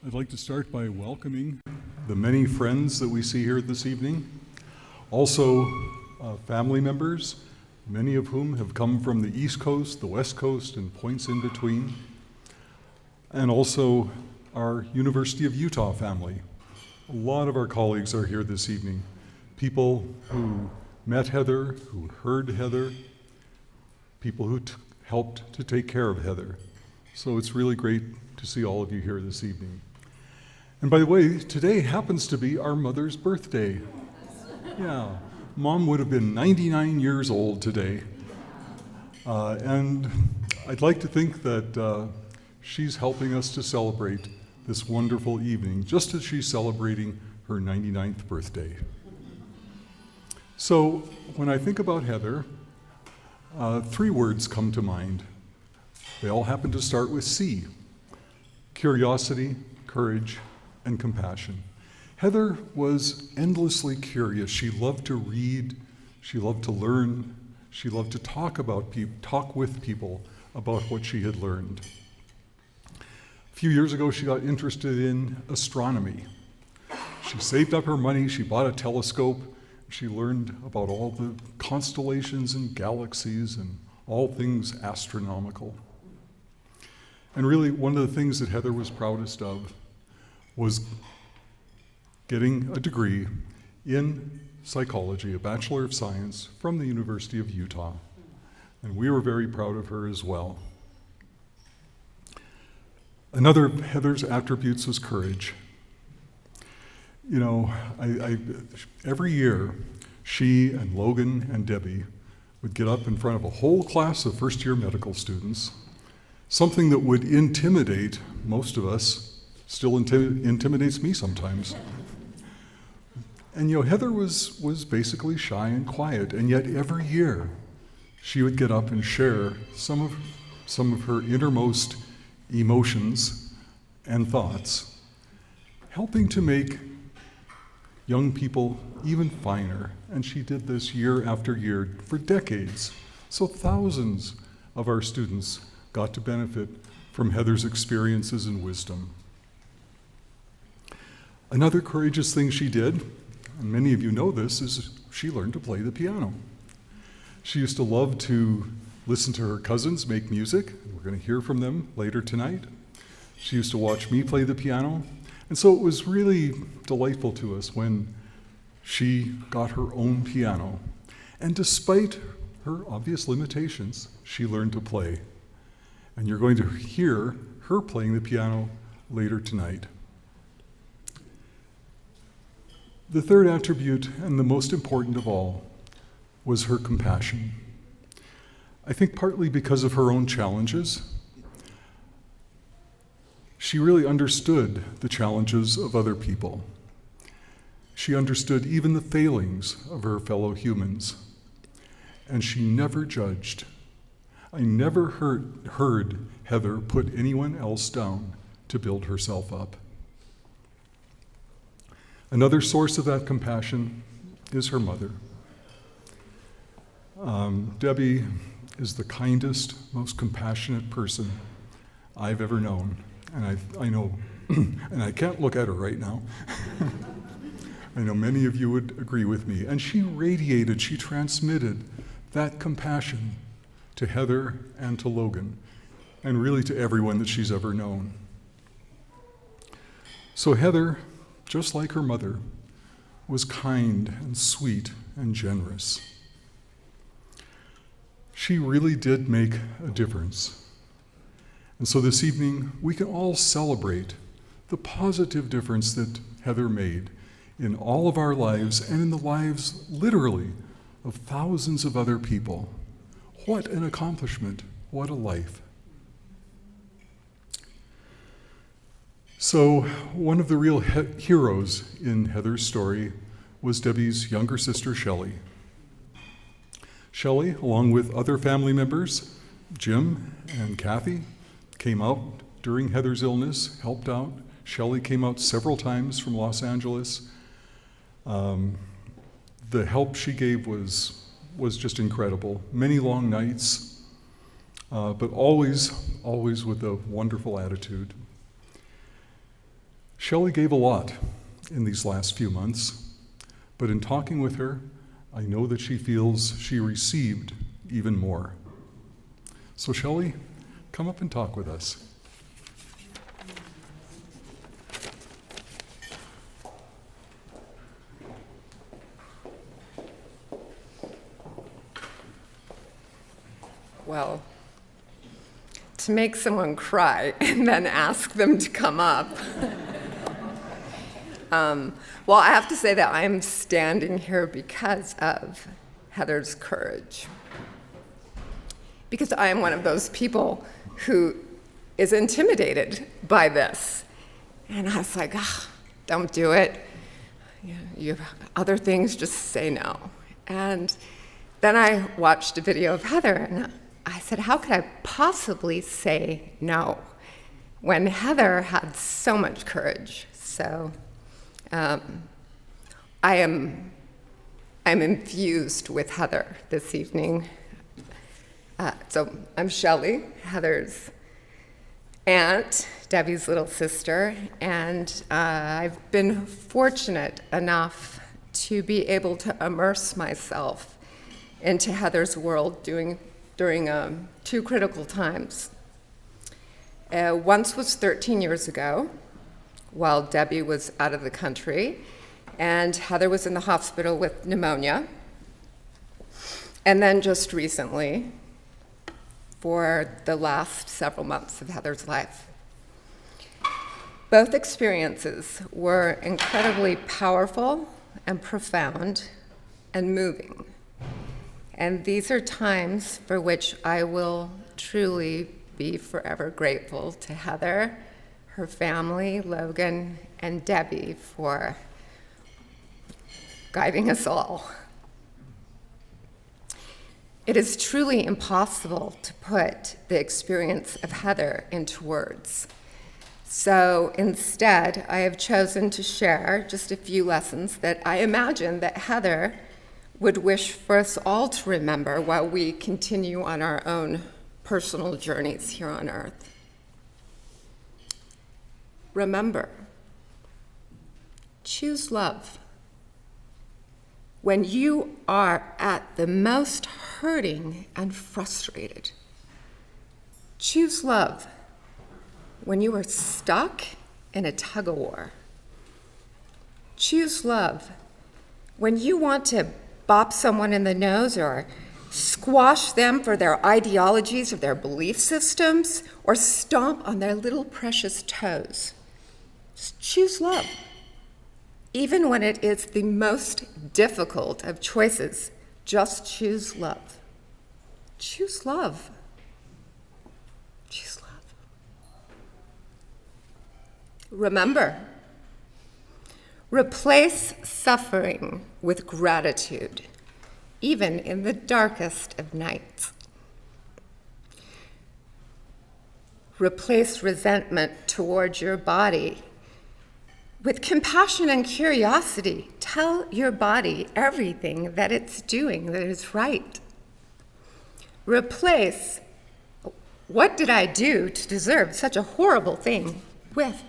I'd like to start by welcoming the many friends that we see here this evening. Also, family members, many of whom have come from the East Coast, the West Coast, and points in between. And also our University of Utah family. A lot of our colleagues are here this evening. People who met Heather, who heard Heather, people who helped to take care of Heather. So it's really great to see all of you here this evening. And by the way, today happens to be our mother's birthday. Yeah, Mom would have been 99 years old today. And I'd like to think that she's helping us to celebrate this wonderful evening, just as she's celebrating her 99th birthday. So when I think about Heather, 3 words come to mind. They all happen to start with C: curiosity, courage, and compassion. Heather was endlessly curious. She loved to read, she loved to learn, she loved to talk with people about what she had learned. A few years ago, she got interested in astronomy. She saved up her money, she bought a telescope, she learned about all the constellations and galaxies and all things astronomical. And really, one of the things that Heather was proudest of was getting a degree in psychology, a Bachelor of Science, from the University of Utah. And we were very proud of her as well. Another of Heather's attributes was courage. You know, every year, she and Logan and Debbie would get up in front of a whole class of first-year medical students, something that would intimidate most of us, still intimidates me sometimes. And you know, Heather was basically shy and quiet, and yet every year she would get up and share some of her innermost emotions and thoughts, helping to make young people even finer. And she did this year after year for decades. So thousands of our students got to benefit from Heather's experiences and wisdom. Another courageous thing she did, and many of you know this, is she learned to play the piano. She used to love to listen to her cousins make music. We're going to hear from them later tonight. She used to watch me play the piano. And so it was really delightful to us when she got her own piano. And despite her obvious limitations, she learned to play. And you're going to hear her playing the piano later tonight. The third attribute, and the most important of all, was her compassion. I think partly because of her own challenges, she really understood the challenges of other people. She understood even the failings of her fellow humans, and she never judged. I never heard Heather put anyone else down to build herself up. Another source of that compassion is her mother. Debbie is the kindest, most compassionate person I've ever known. And I know, and I can't look at her right now. I know many of you would agree with me. And she radiated, she transmitted that compassion to Heather and to Logan, and really to everyone that she's ever known. So Heather, just like her mother, was kind and sweet and generous. She really did make a difference. And so this evening, we can all celebrate the positive difference that Heather made in all of our lives and in the lives, literally, of thousands of other people. What an accomplishment. What a life. So one of the real heroes in Heather's story was Debbie's younger sister, Shelley. Shelley, along with other family members, Jim and Kathy, came out during Heather's illness, helped out. Shelley came out several times from Los Angeles. The help she gave was just incredible. Many long nights, but always with a wonderful attitude. Shelley gave a lot in these last few months, but in talking with her, I know that she feels she received even more. So Shelley, come up and talk with us. Well, to make someone cry and then ask them to come up. Well, I have to say that I'm standing here because of Heather's courage. Because I am one of those people who is intimidated by this. And I was like, don't do it. You have other things, just say no. And then I watched a video of Heather, and I said, how could I possibly say no when Heather had so much courage? So I'm infused with Heather this evening. So I'm Shelley, Heather's aunt, Debbie's little sister, and I've been fortunate enough to be able to immerse myself into Heather's world during two critical times. Once was 13 years ago, while Debbie was out of the country, and Heather was in the hospital with pneumonia. And then just recently, for the last several months of Heather's life. Both experiences were incredibly powerful and profound and moving. And these are times for which I will truly be forever grateful to Heather, her family, Logan, and Debbie for guiding us all. It is truly impossible to put the experience of Heather into words. So instead, I have chosen to share just a few lessons that I imagine that Heather would wish for us all to remember while we continue on our own personal journeys here on earth. Remember, choose love. When you are at the most hurting and frustrated, choose love. When you are stuck in a tug-of-war, choose love. When you want to bop someone in the nose or squash them for their ideologies or their belief systems or stomp on their little precious toes, just choose love. Even when it is the most difficult of choices, just choose love. Choose love. Choose love. Remember, replace suffering with gratitude, even in the darkest of nights. Replace resentment towards your body with compassion and curiosity. Tell your body everything that it's doing that is right. Replace, what did I do to deserve such a horrible thing, with,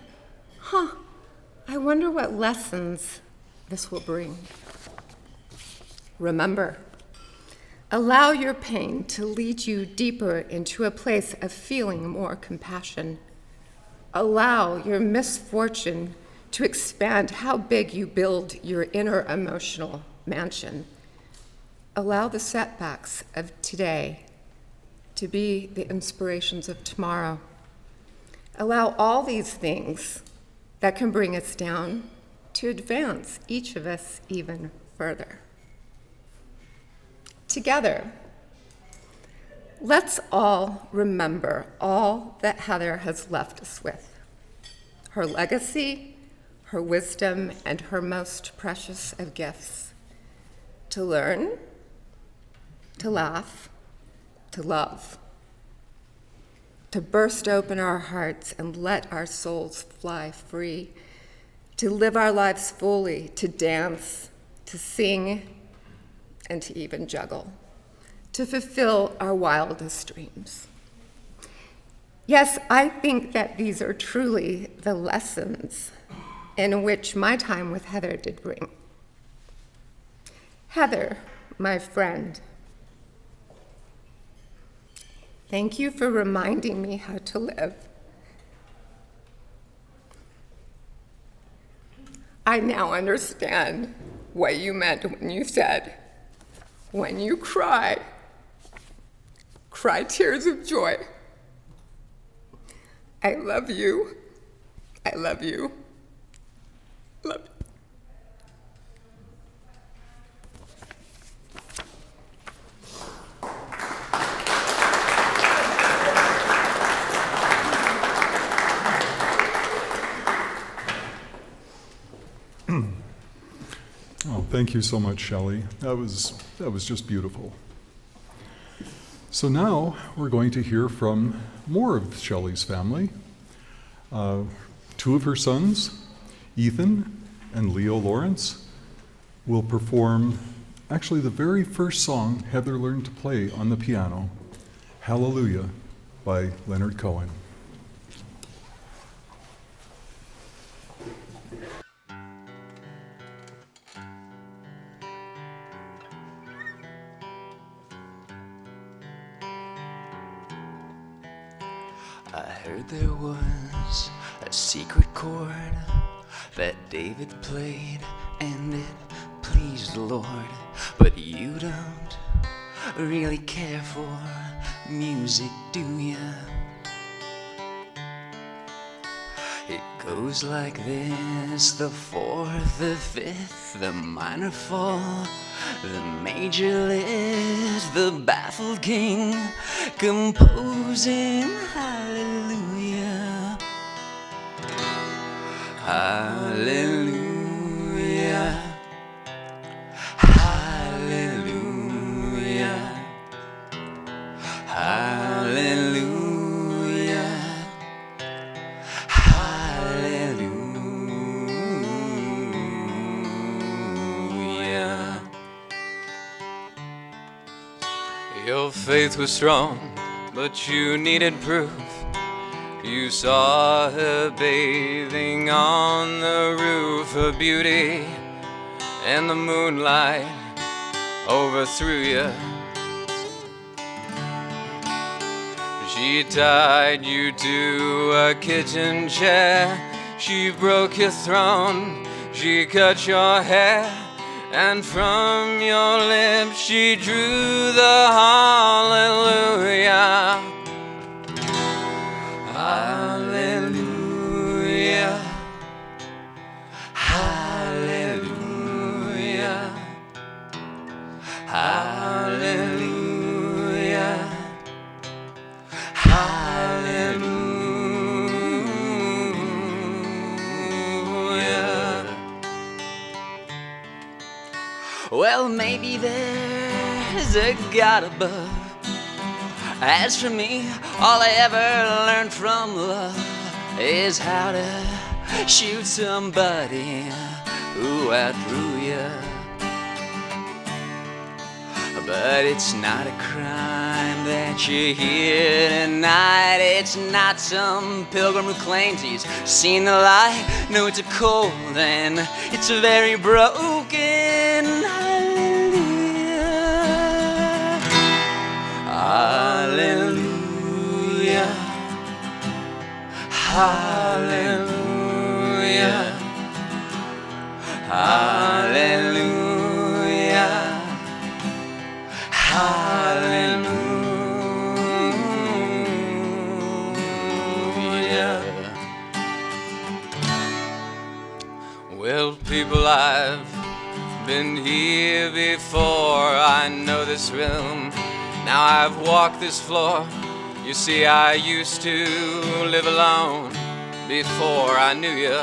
I wonder what lessons this will bring. Remember, allow your pain to lead you deeper into a place of feeling more compassion. Allow your misfortune to expand how big you build your inner emotional mansion. Allow the setbacks of today to be the inspirations of tomorrow. Allow all these things that can bring us down to advance each of us even further. Together, let's all remember all that Heather has left us with. Her legacy, her wisdom, and her most precious of gifts. To learn, to laugh, to love. To burst open our hearts and let our souls fly free. To live our lives fully, to dance, to sing, and to even juggle. To fulfill our wildest dreams. Yes, I think that these are truly the lessons in which my time with Heather did bring. Heather, my friend, thank you for reminding me how to live. I now understand what you meant when you said, when you cry, cry tears of joy. I love you. I love you. Love you. Oh, thank you so much, Shelley. That was just beautiful. So now we're going to hear from more of Shelley's family. Two of her sons, Ethan and Leo Lawrence, will perform actually the very first song Heather learned to play on the piano, Hallelujah by Leonard Cohen. I heard there was a secret chord that David played and it pleased the Lord. But you don't really care for music, do ya? It goes like this: the fourth, the fifth, the minor fall, the major lift, the baffled king composing hallelujah, hallelujah, hallelujah, hallelujah, hallelujah. Your faith was strong, but you needed proof. You saw her bathing on the roof, her beauty and the moonlight overthrew you. She tied you to a kitchen chair, she broke your throne, she cut your hair, and from your lips she drew the hallelujah. Hallelujah, hallelujah, hallelujah, hallelujah. Well, maybe there's a God above. As for me, all I ever learned from love is how to shoot somebody who outdrew you. But it's not a crime that you're here tonight. It's not some pilgrim who claims he's seen the light. No, it's a cold and it's a very broken hallelujah. Hallelujah, hallelujah, hallelujah, hallelujah. Well, people, I've been here before. I know this room. Now I've walked this floor. You see, I used to live alone before I knew you.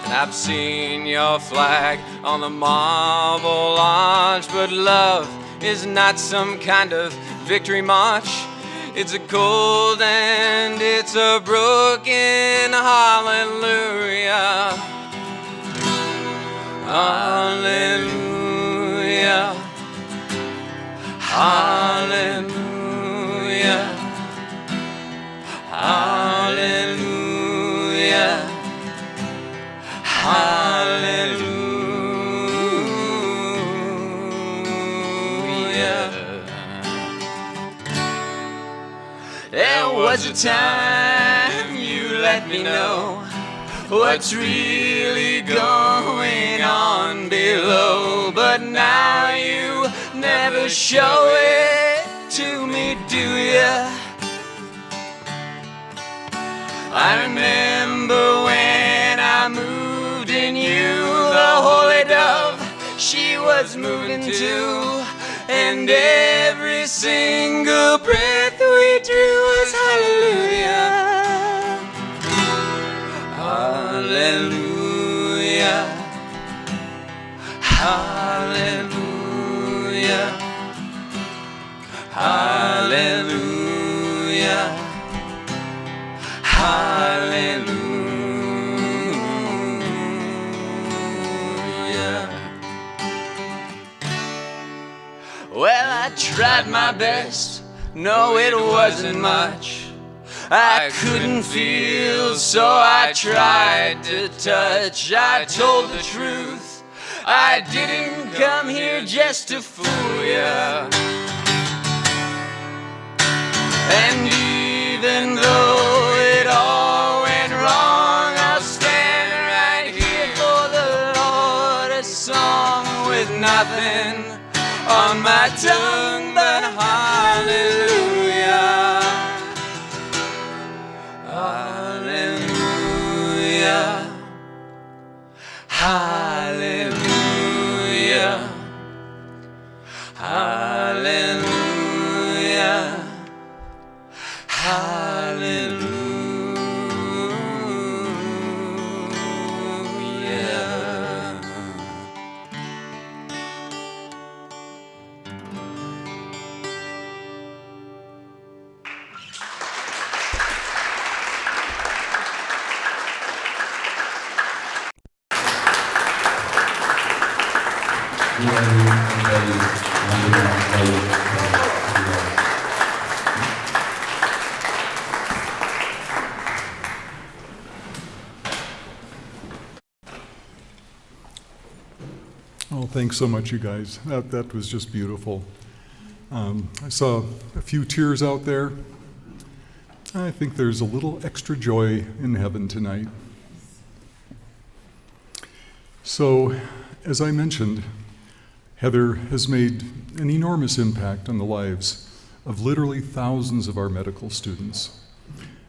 And I've seen your flag on the marble arch. But love is not some kind of victory march. It's a cold and it's a broken hallelujah. Hallelujah, hallelujah, hallelujah. time you let me know what's really going on below. But now you never show it to me, do ya? I remember when I moved in you, the holy dove she was moving to, and every single breath we drew was hallelujah. Hallelujah. Hallelujah. Hallelujah. Hallelujah. Well, I tried my best, no it wasn't much. I couldn't feel, so I tried to touch. I told the truth, I didn't come here just to fool ya. And even though it all went wrong, I'll stand right here for the Lord, a song with nothing on my tongue but hallelujah. Hallelujah. Hallelujah. Hallelujah. Hallelujah. Oh, thanks so much, you guys. That was just beautiful. I saw a few tears out there. I think there's a little extra joy in heaven tonight. So, as I mentioned, Heather has made an enormous impact on the lives of literally thousands of our medical students.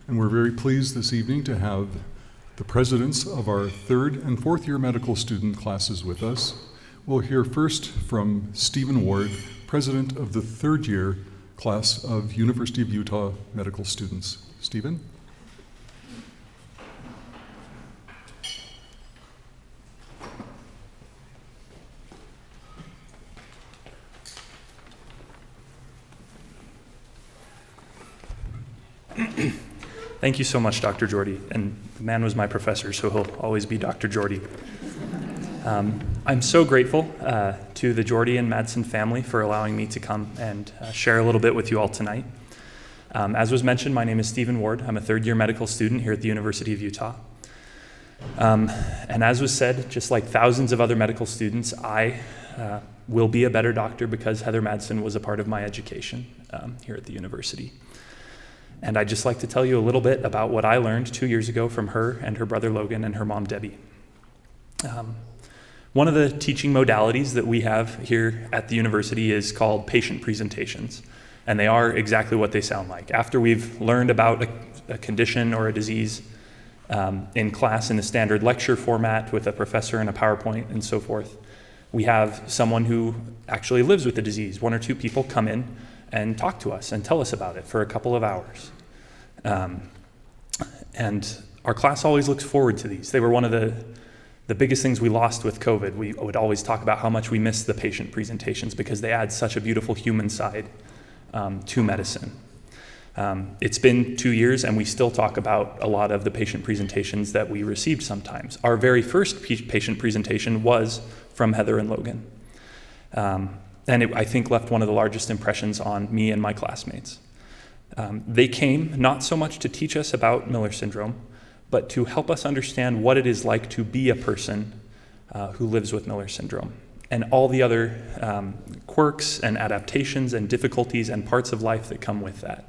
And we're very pleased this evening to have the presidents of our third and fourth year medical student classes with us. We'll hear first from Stephen Ward, president of the third year class of University of Utah medical students. Stephen? Thank you so much, Dr. Jordy. And the man was my professor, so he'll always be Dr. Jordy. I'm so grateful to the Jordy and Madsen family for allowing me to come and share a little bit with you all tonight. As was mentioned, my name is Stephen Ward. I'm a third-year medical student here at the University of Utah. And as was said, just like thousands of other medical students, I will be a better doctor because Heather Madsen was a part of my education here at the university. And I'd just like to tell you a little bit about what I learned 2 years ago from her and her brother Logan and her mom Debbie. One of the teaching modalities that we have here at the university is called patient presentations, and they are exactly what they sound like. After we've learned about a condition or a disease in class in the standard lecture format with a professor and a PowerPoint and so forth, we have someone who actually lives with the disease. One or two people come in and talk to us and tell us about it for a couple of hours. And our class always looks forward to these. They were one of the biggest things we lost with COVID. We would always talk about how much we miss the patient presentations because they add such a beautiful human side to medicine. It's been 2 years and we still talk about a lot of the patient presentations that we received sometimes. Our very first patient presentation was from Heather and Logan. And it, I think, left one of the largest impressions on me and my classmates. They came not so much to teach us about Miller syndrome, but to help us understand what it is like to be a person who lives with Miller syndrome and all the other quirks and adaptations and difficulties and parts of life that come with that.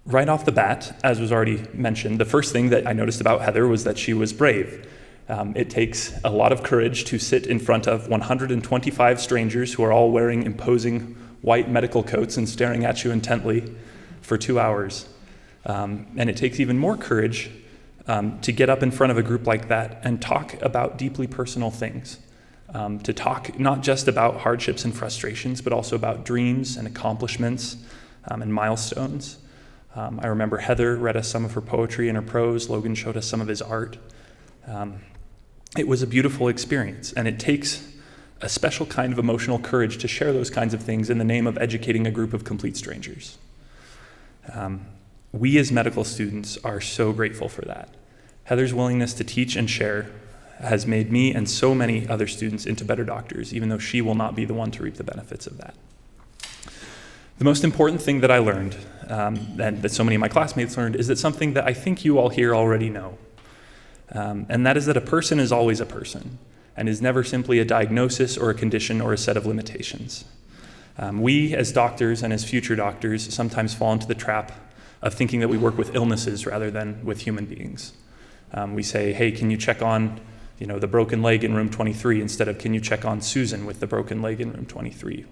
Right off the bat, as was already mentioned, the first thing that I noticed about Heather was that she was brave. It takes a lot of courage to sit in front of 125 strangers who are all wearing imposing white medical coats and staring at you intently for 2 hours. And it takes even more courage to get up in front of a group like that and talk about deeply personal things. To talk not just about hardships and frustrations, but also about dreams and accomplishments and milestones. I remember Heather read us some of her poetry and her prose. Logan showed us some of his art. It was a beautiful experience, and it takes a special kind of emotional courage to share those kinds of things in the name of educating a group of complete strangers. We as medical students are so grateful for that. Heather's willingness to teach and share has made me and so many other students into better doctors, even though she will not be the one to reap the benefits of that. The most important thing that I learned, and that so many of my classmates learned, is that something that I think you all here already know. And that is that a person is always a person, and is never simply a diagnosis or a condition or a set of limitations. We as doctors and as future doctors sometimes fall into the trap of thinking that we work with illnesses rather than with human beings. We say, hey, can you check on the broken leg in room 23 instead of can you check on Susan with the broken leg in room 23?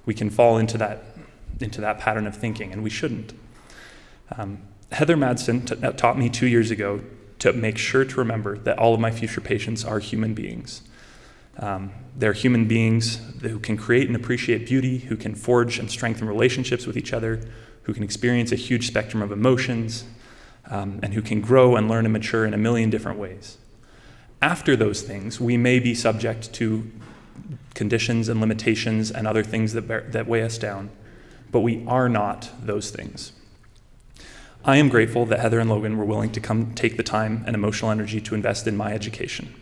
We can fall into that pattern of thinking, and we shouldn't. Heather Madsen taught me 2 years ago to make sure to remember that all of my future patients are human beings. They're human beings who can create and appreciate beauty, who can forge and strengthen relationships with each other, who can experience a huge spectrum of emotions, and who can grow and learn and mature in a million different ways. After those things, we may be subject to conditions and limitations and other things that weigh us down, but we are not those things. I am grateful that Heather and Logan were willing to come take the time and emotional energy to invest in my education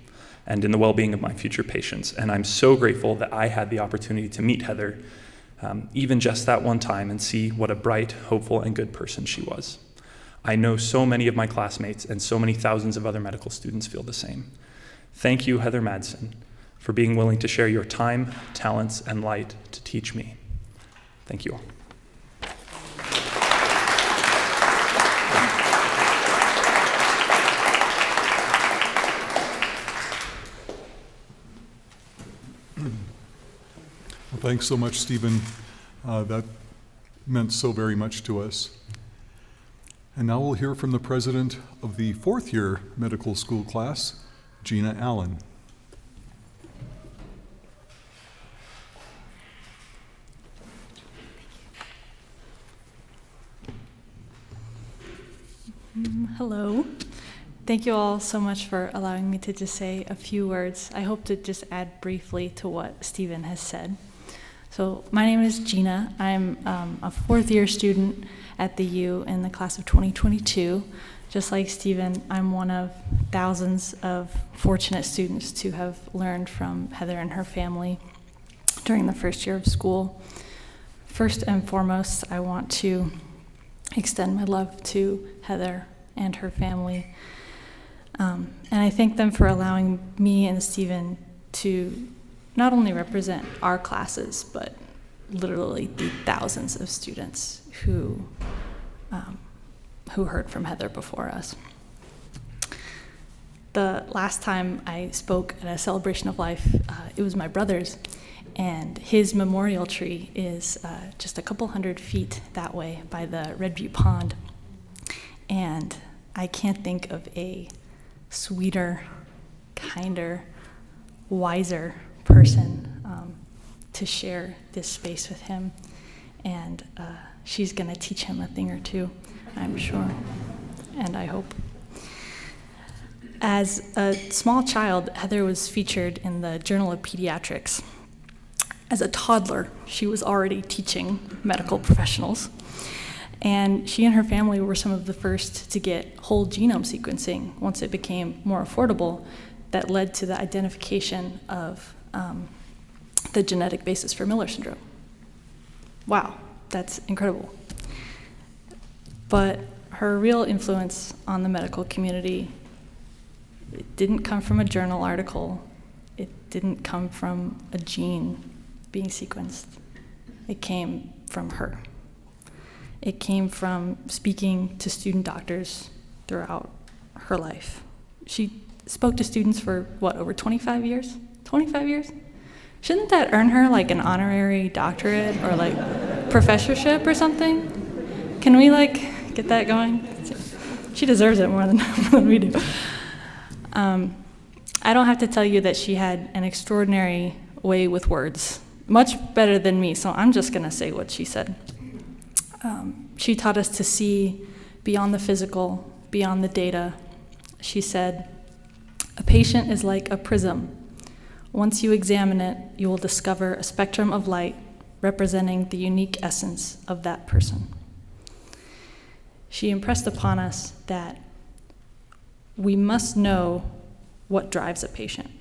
and in the well-being of my future patients. And I'm so grateful that I had the opportunity to meet Heather, even just that one time, and see what a bright, hopeful, and good person she was. I know so many of my classmates and so many thousands of other medical students feel the same. Thank you, Heather Madsen, for being willing to share your time, talents, and light to teach me. Thank you all. Well, thanks so much, Stephen. That meant so very much to us. And now we'll hear from the president of the fourth year medical school class, Gina Allen. Hello. Thank you all so much for allowing me to just say a few words. I hope to just add briefly to what Stephen has said. So my name is Gina. I'm a fourth year student at the U in the class of 2022. Just like Stephen, I'm one of thousands of fortunate students to have learned from Heather and her family during the first year of school. First and foremost, I want to extend my love to Heather and her family. And I thank them for allowing me and Stephen to not only represent our classes, but literally the thousands of students who heard from Heather before us. The last time I spoke at a celebration of life, it was my brother's, and his memorial tree is just a couple hundred feet that way by the Red Butte Pond. And I can't think of a sweeter, kinder, wiser person to share this space with him. And she's going to teach him a thing or two, I'm sure, and I hope. As a small child, Heather was featured in the Journal of Pediatrics. As a toddler, she was already teaching medical professionals. And she and her family were some of the first to get whole genome sequencing once it became more affordable. That led to the identification of the genetic basis for Miller syndrome. Wow, that's incredible. But her real influence on the medical community, it didn't come from a journal article. It didn't come from a gene being sequenced. It came from her. It came from speaking to student doctors throughout her life. She spoke to students for, over 25 years? 25 years? Shouldn't that earn her like an honorary doctorate or like professorship or something? Can we get that going? She deserves it more than we do. I don't have to tell you that she had an extraordinary way with words, much better than me, so I'm just gonna say what she said. She taught us to see beyond the physical, beyond the data. She said, "A patient is like a prism. Once you examine it, you will discover a spectrum of light representing the unique essence of that person." She impressed upon us that we must know what drives a patient.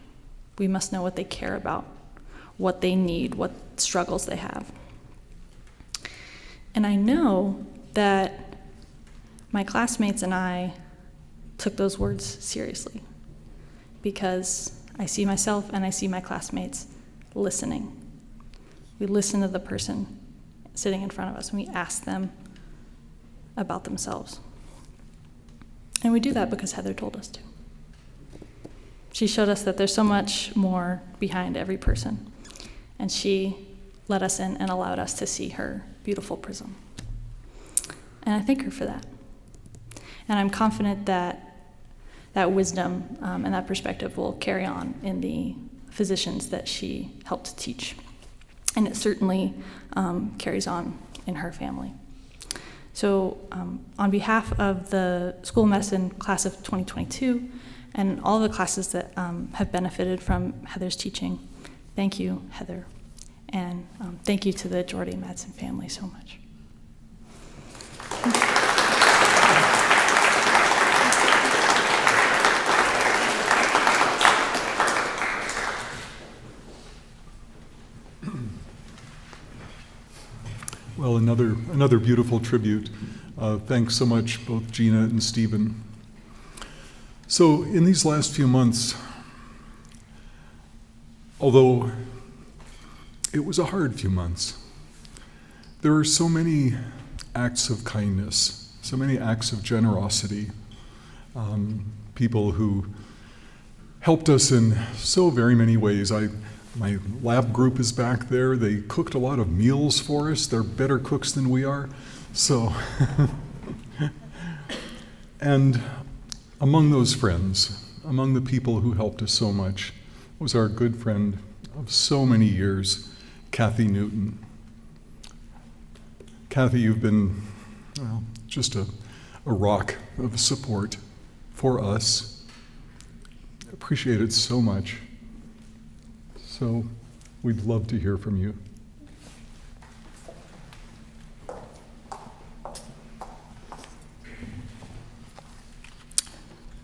We must know what they care about, what they need, what struggles they have. And I know that my classmates and I took those words seriously because I see myself and I see my classmates listening. We listen to the person sitting in front of us and we ask them about themselves. And we do that because Heather told us to. She showed us that there's so much more behind every person, and she let us in and allowed us to see her beautiful prism. And I thank her for that. And I'm confident that that wisdom and that perspective will carry on in the physicians that she helped teach. And it certainly carries on in her family. So on behalf of the School of Medicine class of 2022 and all the classes that have benefited from Heather's teaching, thank you, Heather. And thank you to the Jordy Madsen family so much. Well, another beautiful tribute. Thanks so much, both Gina and Stephen. So in these last few months, although it was a hard few months, there are so many acts of kindness, so many acts of generosity, people who helped us in so very many ways. My lab group is back there. They cooked a lot of meals for us. They're better cooks than we are. So, and among those friends, among the people who helped us so much, was our good friend of so many years, Kathy Newton. Kathy, you've been, well, just a rock of support for us. Appreciate it so much. So we'd love to hear from you.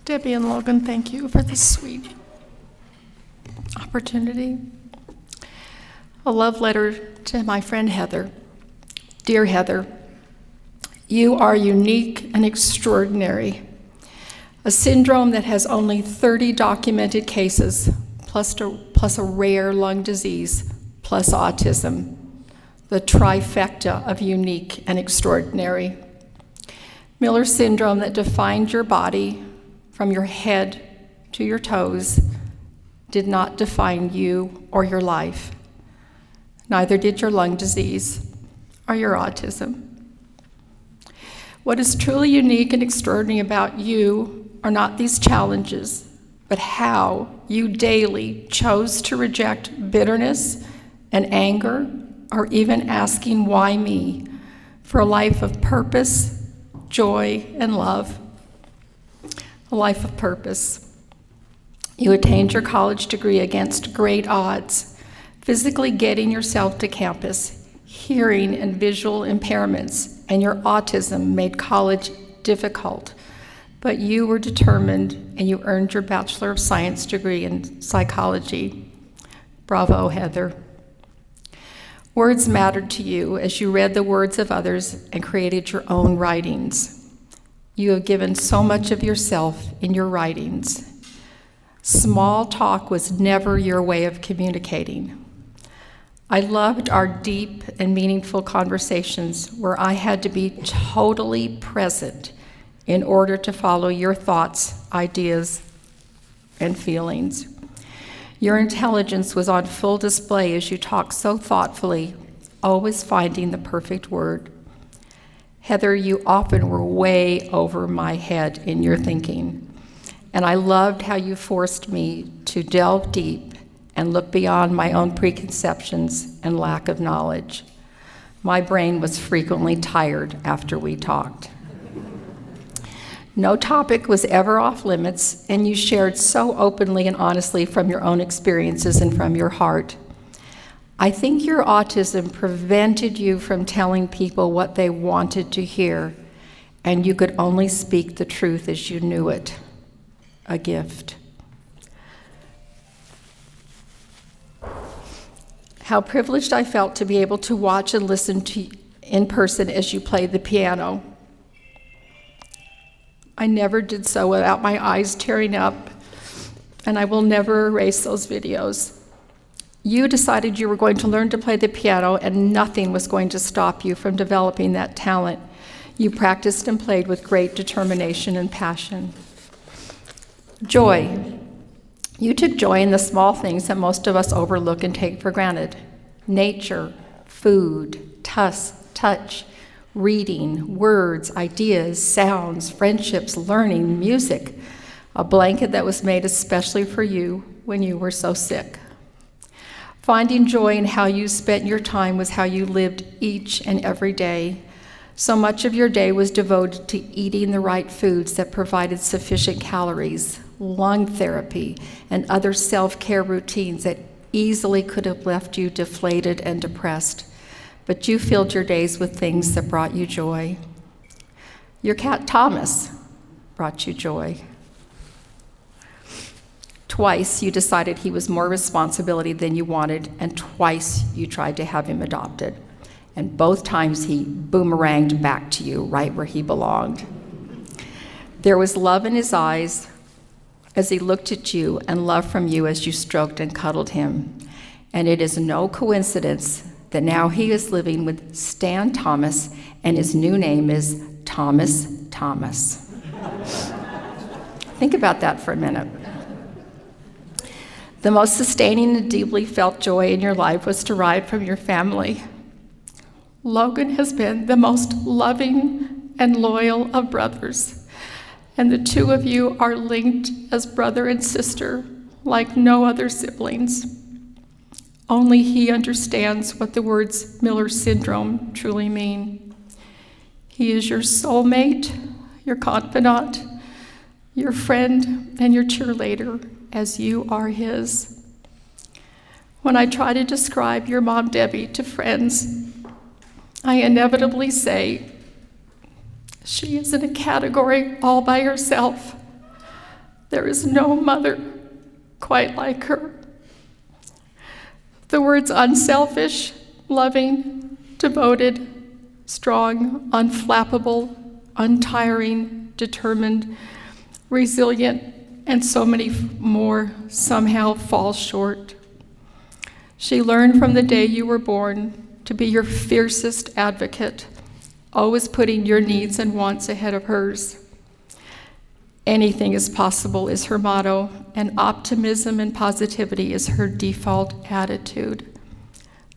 Debbie and Logan, thank you for this sweet opportunity. A love letter to my friend Heather. Dear Heather, you are unique and extraordinary. A syndrome that has only 30 documented cases, plus a rare lung disease, plus autism, the trifecta of unique and extraordinary. Miller syndrome that defined your body from your head to your toes did not define you or your life. Neither did your lung disease or your autism. What is truly unique and extraordinary about you are not these challenges, but how you daily chose to reject bitterness and anger, or even asking why me, for a life of purpose, joy, and love. A life of purpose. You attained your college degree against great odds, physically getting yourself to campus, hearing and visual impairments, and your autism made college difficult. But you were determined and you earned your Bachelor of Science degree in psychology. Bravo, Heather. Words mattered to you as you read the words of others and created your own writings. You have given so much of yourself in your writings. Small talk was never your way of communicating. I loved our deep and meaningful conversations where I had to be totally present in order to follow your thoughts, ideas, and feelings. Your intelligence was on full display as you talked so thoughtfully, always finding the perfect word. Heather, you often were way over my head in your thinking, and I loved how you forced me to delve deep and look beyond my own preconceptions and lack of knowledge. My brain was frequently tired after we talked. No topic was ever off limits, and you shared so openly and honestly from your own experiences and from your heart. I think your autism prevented you from telling people what they wanted to hear, and you could only speak the truth as you knew it. A gift. How privileged I felt to be able to watch and listen to in person as you played the piano. I never did so without my eyes tearing up, and I will never erase those videos. You decided you were going to learn to play the piano, and nothing was going to stop you from developing that talent. You practiced and played with great determination and passion. Joy. You took joy in the small things that most of us overlook and take for granted. Nature, food, touch, reading, words, ideas, sounds, friendships, learning, music, a blanket that was made especially for you when you were so sick. Finding joy in how you spent your time was how you lived each and every day. So much of your day was devoted to eating the right foods that provided sufficient calories, lung therapy, and other self-care routines that easily could have left you deflated and depressed. But you filled your days with things that brought you joy. Your cat Thomas brought you joy. Twice you decided he was more responsibility than you wanted, and twice you tried to have him adopted. And both times he boomeranged back to you right where he belonged. There was love in his eyes as he looked at you, and love from you as you stroked and cuddled him. And it is no coincidence that now he is living with Stan Thomas, and his new name is Thomas Thomas. Think about that for a minute. The most sustaining and deeply felt joy in your life was derived from your family. Logan has been the most loving and loyal of brothers, and the two of you are linked as brother and sister like no other siblings. Only he understands what the words Miller syndrome truly mean. He is your soulmate, your confidant, your friend, and your cheerleader, as you are his. When I try to describe your mom, Debbie, to friends, I inevitably say, she is in a category all by herself. There is no mother quite like her. The words unselfish, loving, devoted, strong, unflappable, untiring, determined, resilient, and so many more somehow fall short. She learned from the day you were born to be your fiercest advocate, always putting your needs and wants ahead of hers. Anything is possible is her motto, and optimism and positivity is her default attitude.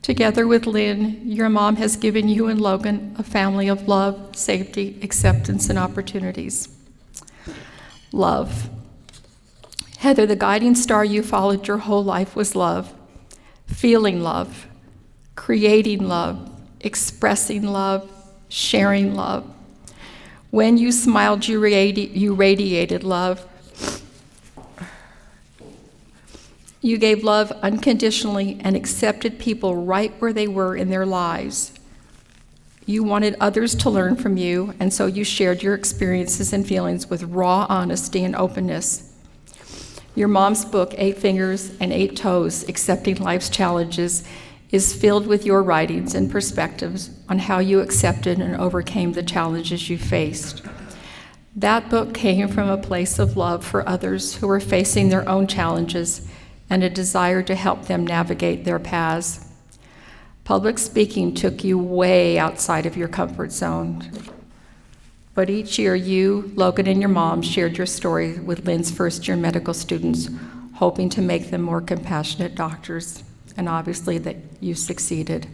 Together with Lynn, your mom has given you and Logan a family of love, safety, acceptance, and opportunities. Love. Heather, the guiding star you followed your whole life was love. Feeling love, creating love, expressing love, sharing love. When you smiled, you radiated love. You gave love unconditionally and accepted people right where they were in their lives. You wanted others to learn from you, and so you shared your experiences and feelings with raw honesty and openness. Your mom's book, 8 Fingers and 8 Toes, Accepting Life's Challenges, is filled with your writings and perspectives on how you accepted and overcame the challenges you faced. That book came from a place of love for others who were facing their own challenges and a desire to help them navigate their paths. Public speaking took you way outside of your comfort zone. But each year you, Logan, and your mom shared your story with Lynn's first-year medical students, hoping to make them more compassionate doctors, and obviously that you succeeded.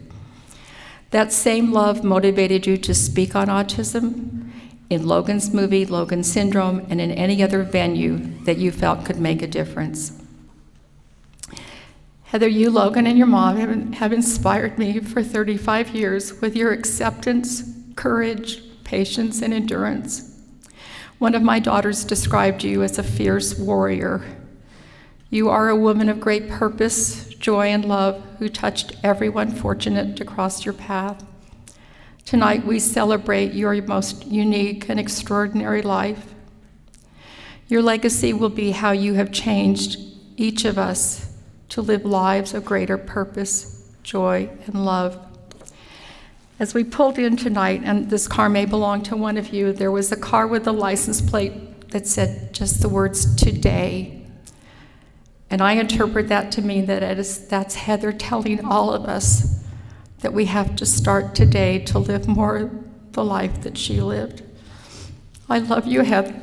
That same love motivated you to speak on autism in Logan's movie, Logan Syndrome, and in any other venue that you felt could make a difference. Heather, you, Logan, and your mom have inspired me for 35 years with your acceptance, courage, patience, and endurance. One of my daughters described you as a fierce warrior. You are a woman of great purpose, joy, and love who touched everyone fortunate to cross your path. Tonight we celebrate your most unique and extraordinary life. Your legacy will be how you have changed each of us to live lives of greater purpose, joy, and love. As we pulled in tonight, and this car may belong to one of you, there was a car with a license plate that said just the words "today." And I interpret that to mean that that's Heather telling all of us that we have to start today to live more the life that she lived. I love you, Heather,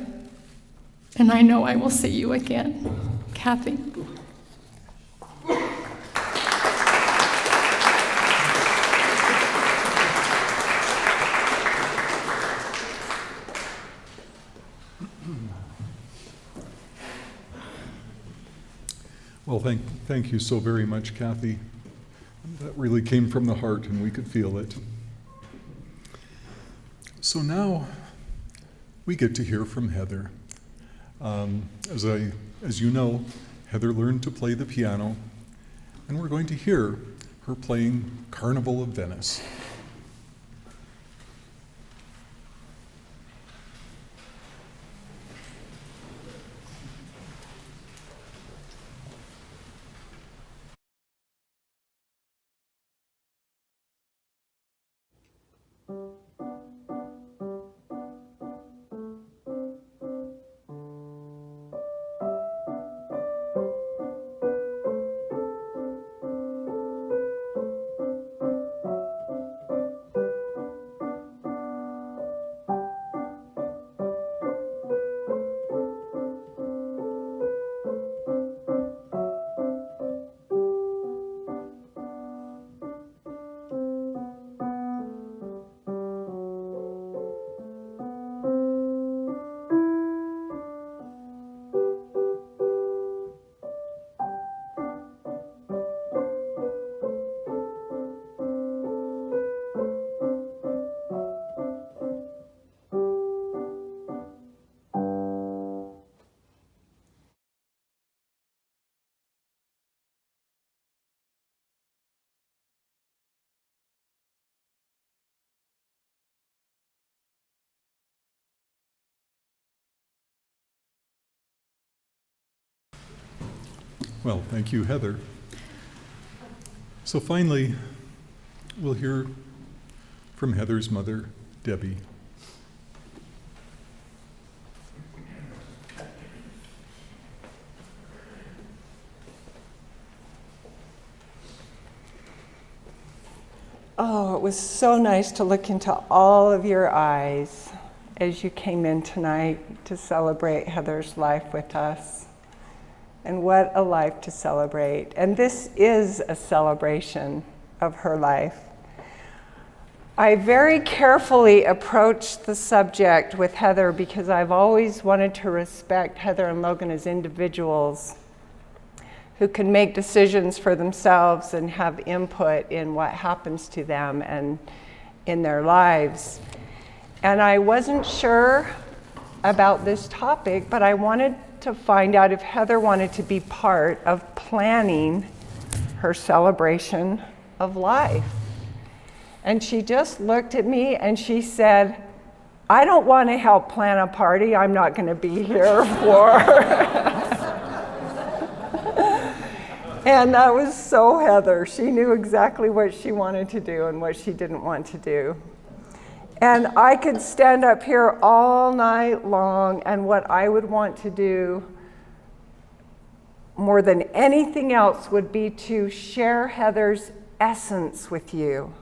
and I know I will see you again. Kathy. Well, thank you so very much, Kathy. That really came from the heart, and we could feel it. So now we get to hear from Heather. As you know, Heather learned to play the piano, and we're going to hear her playing Carnival of Venice. Well, thank you, Heather. So finally, we'll hear from Heather's mother, Debbie. Oh, it was so nice to look into all of your eyes as you came in tonight to celebrate Heather's life with us. And what a life to celebrate. And this is a celebration of her life. I very carefully approached the subject with Heather because I've always wanted to respect Heather and Logan as individuals who can make decisions for themselves and have input in what happens to them and in their lives. And I wasn't sure about this topic, but I wanted to find out if Heather wanted to be part of planning her celebration of life. And she just looked at me and she said, "I don't want to help plan a party I'm not going to be here for." And that was so Heather. She knew exactly what she wanted to do and what she didn't want to do. And I could stand up here all night long, and what I would want to do more than anything else would be to share Heather's essence with you.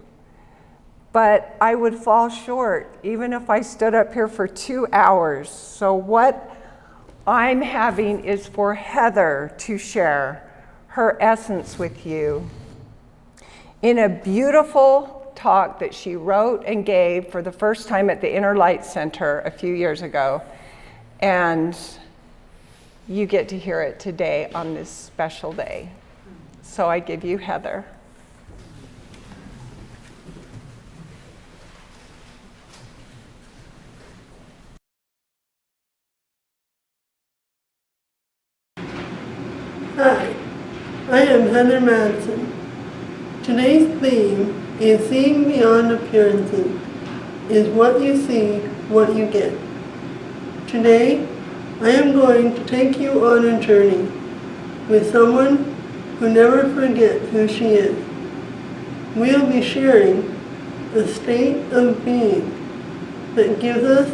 But I would fall short even if I stood up here for 2 hours. So what I'm having is for Heather to share her essence with you in a beautiful talk that she wrote and gave for the first time at the Inner Light Center a few years ago. And you get to hear it today on this special day. So I give you Heather. Hi, I am Heather Madsen. Today's theme is Seeing Beyond Appearances. Is what you see, what you get. Today, I am going to take you on a journey with someone who never forgets who she is. We'll be sharing a state of being that gives us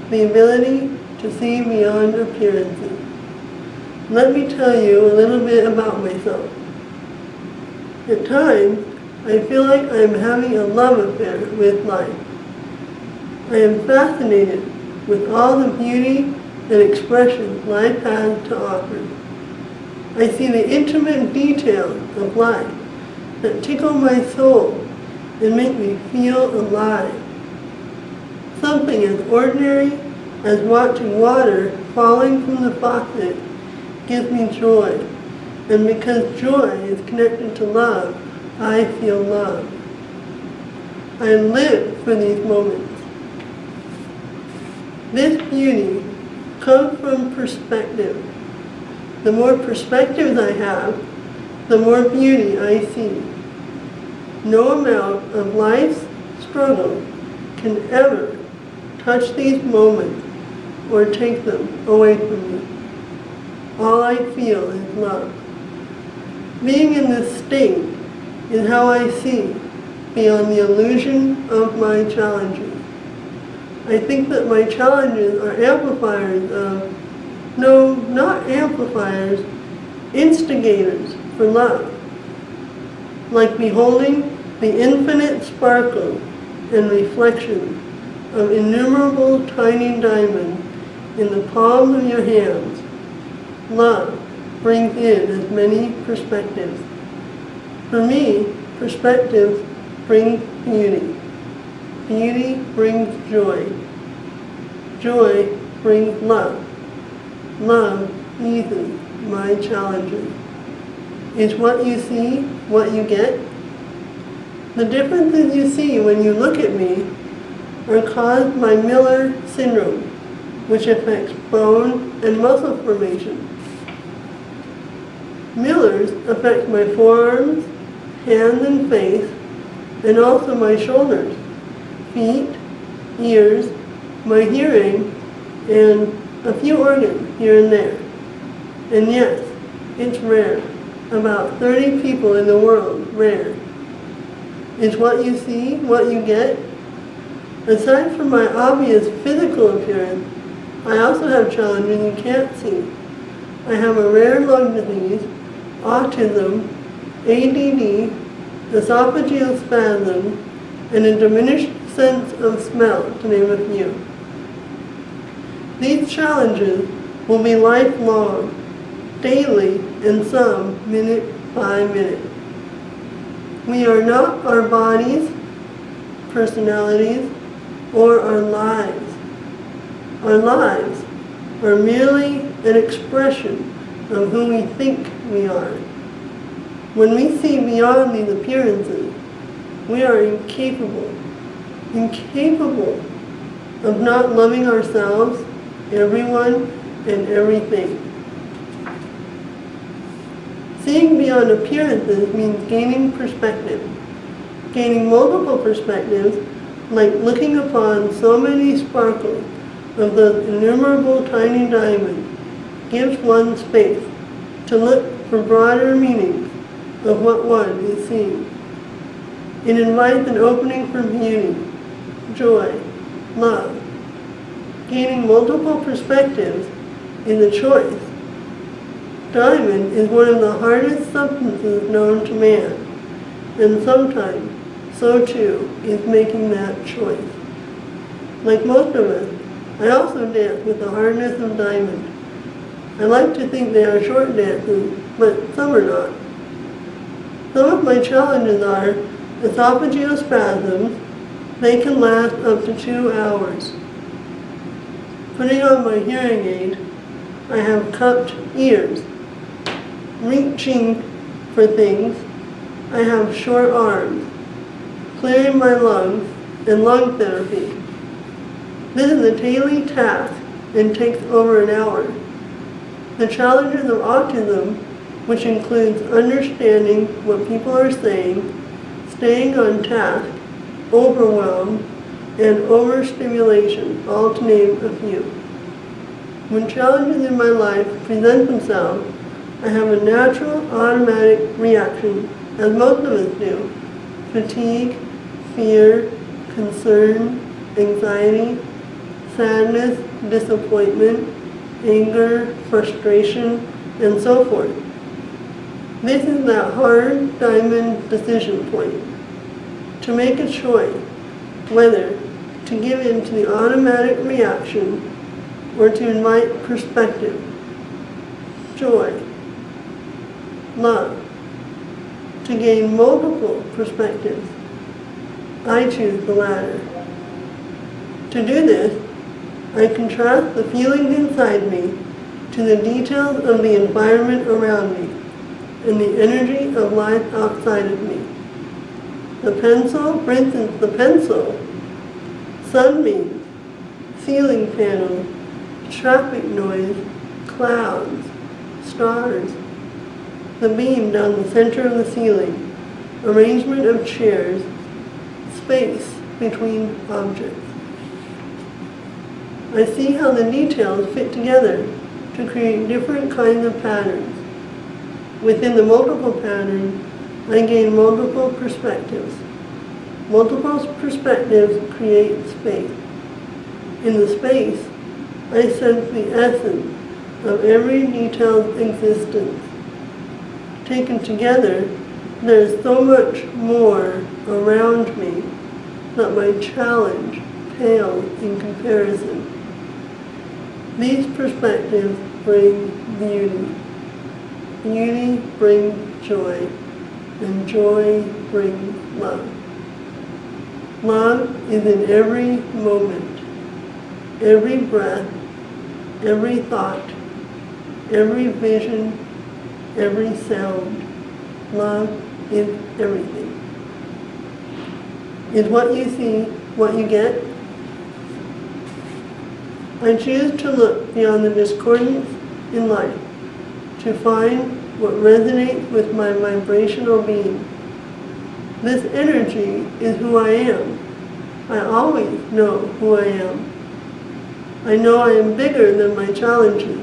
the ability to see beyond appearances. Let me tell you a little bit about myself. At times, I feel like I am having a love affair with life. I am fascinated with all the beauty and expression life has to offer. I see the intimate details of life that tickle my soul and make me feel alive. Something as ordinary as watching water falling from the faucet gives me joy, and because joy is connected to love, I feel love. I live for these moments. This beauty comes from perspective. The more perspectives I have, the more beauty I see. No amount of life's struggle can ever touch these moments or take them away from me. All I feel is love. Being in this state is how I see beyond the illusion of my challenges. I think that my challenges are amplifiers of, no, not amplifiers, instigators for love. Like beholding the infinite sparkle and reflection of innumerable tiny diamonds in the palm of your hands. Love brings in as many perspectives. For me, perspectives bring beauty. Beauty brings joy. Joy brings love. Love eases my challenges. Is what you see what you get? The differences you see when you look at me are caused by Miller syndrome, which affects bone and muscle formation. Miller's affects my forearms, hands and face, and also my shoulders, feet, ears, my hearing, and a few organs here and there. And yes, it's rare. About 30 people in the world, rare. Is what you see what you get? Aside from my obvious physical appearance, I also have challenges you can't see. I have a rare lung disease, autism, ADD, esophageal spasm, and a diminished sense of smell, to name a few. These challenges will be lifelong, daily, and some minute by minute. We are not our bodies, personalities, or our lives. Our lives are merely an expression of who we think we are. When we see beyond these appearances, we are incapable of not loving ourselves, everyone, and everything. Seeing beyond appearances means gaining perspective. Gaining multiple perspectives, like looking upon so many sparkles of those innumerable tiny diamonds, gives one space to look for broader meanings of what one is seeing. It invites an opening for beauty, joy, love. Gaining multiple perspectives is a choice. Diamond is one of the hardest substances known to man. and sometimes, so too, is making that choice. Like most of us, I also dance with the hardness of diamond. I like to think they are short dances, but some are not. Some of my challenges are esophageal spasms. They can last up to 2 hours. Putting on my hearing aid, I have cupped ears. Reaching for things, I have short arms. Clearing my lungs and lung therapy. This is a daily task and takes over an hour. The challenges of autism, which includes understanding what people are saying, staying on task, overwhelm, and overstimulation, all to name a few. When challenges in my life present themselves, I have a natural automatic reaction, as most of us do. Fatigue, fear, concern, anxiety, sadness, disappointment, anger, frustration, and so forth. This is that hard diamond decision point. To make a choice, whether to give in to the automatic reaction or to invite perspective, joy, love, to gain multiple perspectives. I choose the latter. To do this, I contrast the feelings inside me to the details of the environment around me and the energy of life outside of me. The pencil, for instance, the pencil, sunbeams, ceiling panels, traffic noise, clouds, stars, the beam down the center of the ceiling, arrangement of chairs, space between objects. I see how the details fit together to create different kinds of patterns. Within the multiple patterns, I gain multiple perspectives. Multiple perspectives create space. In the space, I sense the essence of every detailed existence. Taken together, there is so much more around me that my challenge pales in comparison. These perspectives bring beauty. Beauty brings joy, and joy brings love. Love is in every moment, every breath, every thought, every vision, every sound. Love is everything. Is what you see what you get? I choose to look beyond the discordance in life, to find what resonates with my vibrational being. This energy is who I am. I always know who I am. I know I am bigger than my challenges.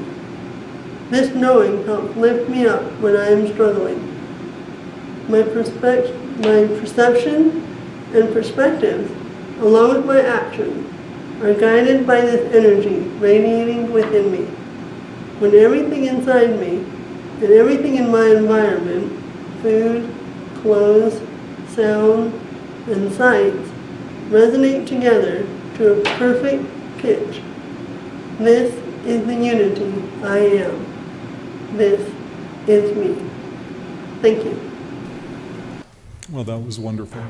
This knowing helps lift me up when I am struggling. My perception and perspectives, along with my actions, are guided by this energy radiating within me. When everything inside me and everything in my environment, food, clothes, sound, and sights, resonate together to a perfect pitch, this is the unity I am. This is me. Thank you. Well, that was wonderful.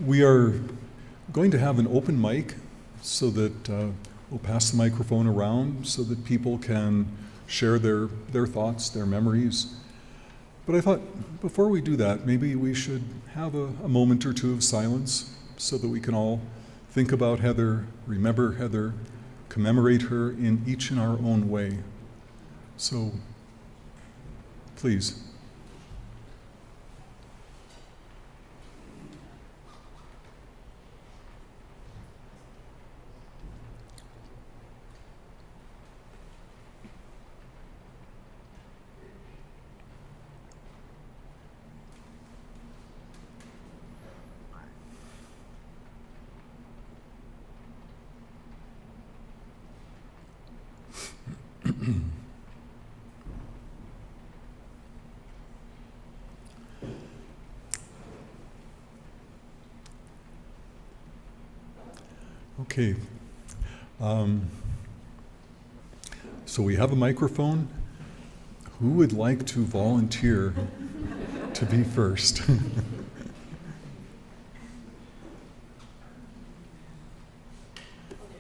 We are going to have an open mic so that we'll pass the microphone around so that people can share their thoughts, their memories. But I thought before we do that, maybe we should have a moment or two of silence so that we can all think about Heather, remember Heather, commemorate her in each in our own way. So, please. Okay. So we have a microphone. Who would like to volunteer to be first?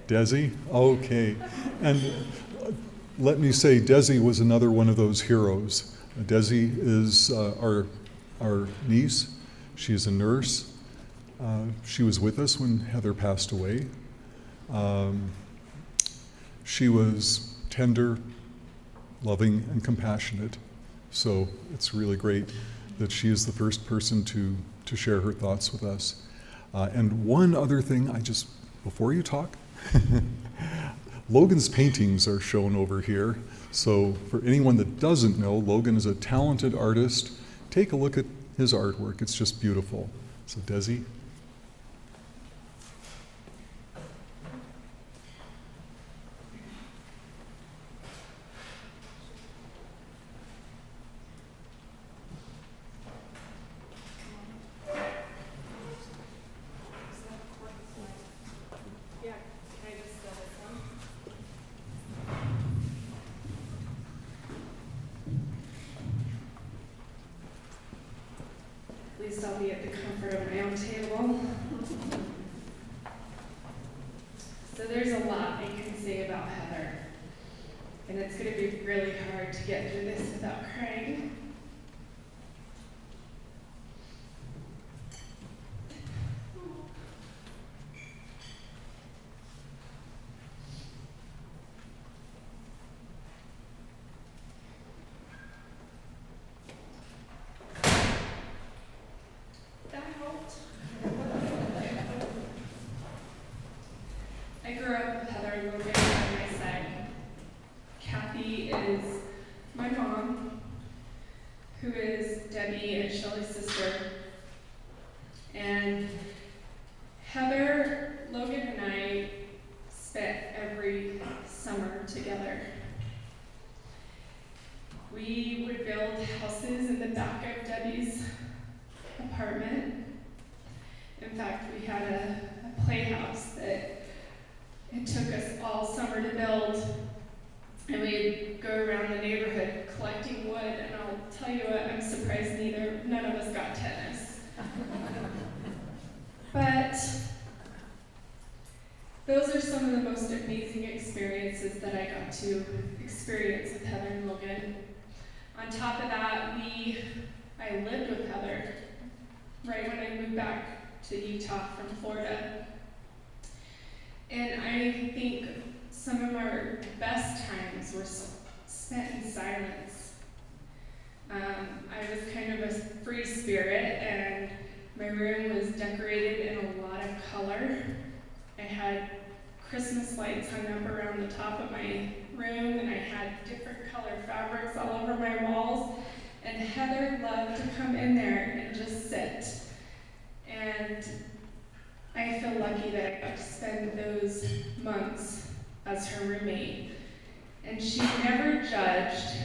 Desi? Okay. And let me say, Desi was another one of those heroes. Desi is our niece. She is a nurse. She was with us when Heather passed away. She was tender, loving, and compassionate. So it's really great that she is the first person to share her thoughts with us. And one other thing, before you talk, Logan's paintings are shown over here. So for anyone that doesn't know, Logan is a talented artist. Take a look at his artwork. It's just beautiful. So Desi. At least I'll be at the comfort of my own table. So there's a lot I can say about Heather, and it's going to be really hard to get through this without crying. That helped. I grew up with Heather and Logan by my side. Kathy is my mom, who is Debbie and Shelley's sister. And Heather, Logan, and I spent every summer together. We would build houses in the back of Debbie's apartment. In fact, we had a playhouse that it took us all summer to build, and we'd go around the neighborhood collecting wood, and I'll tell you what, I'm surprised none of us got tetanus. But those are some of the most amazing experiences that I got to experience with Heather and Logan. On top of that, I lived with Heather right when I moved back to Utah from Florida. And I think some of our best times were spent in silence. I was kind of a free spirit, and my room was decorated in a lot of color. I had Christmas lights hung up around the top of my room, and I had different colored fabrics all over my walls. And Heather loved to come in there and just sit. And I feel lucky that I got to spend those months as her roommate. And she never judged,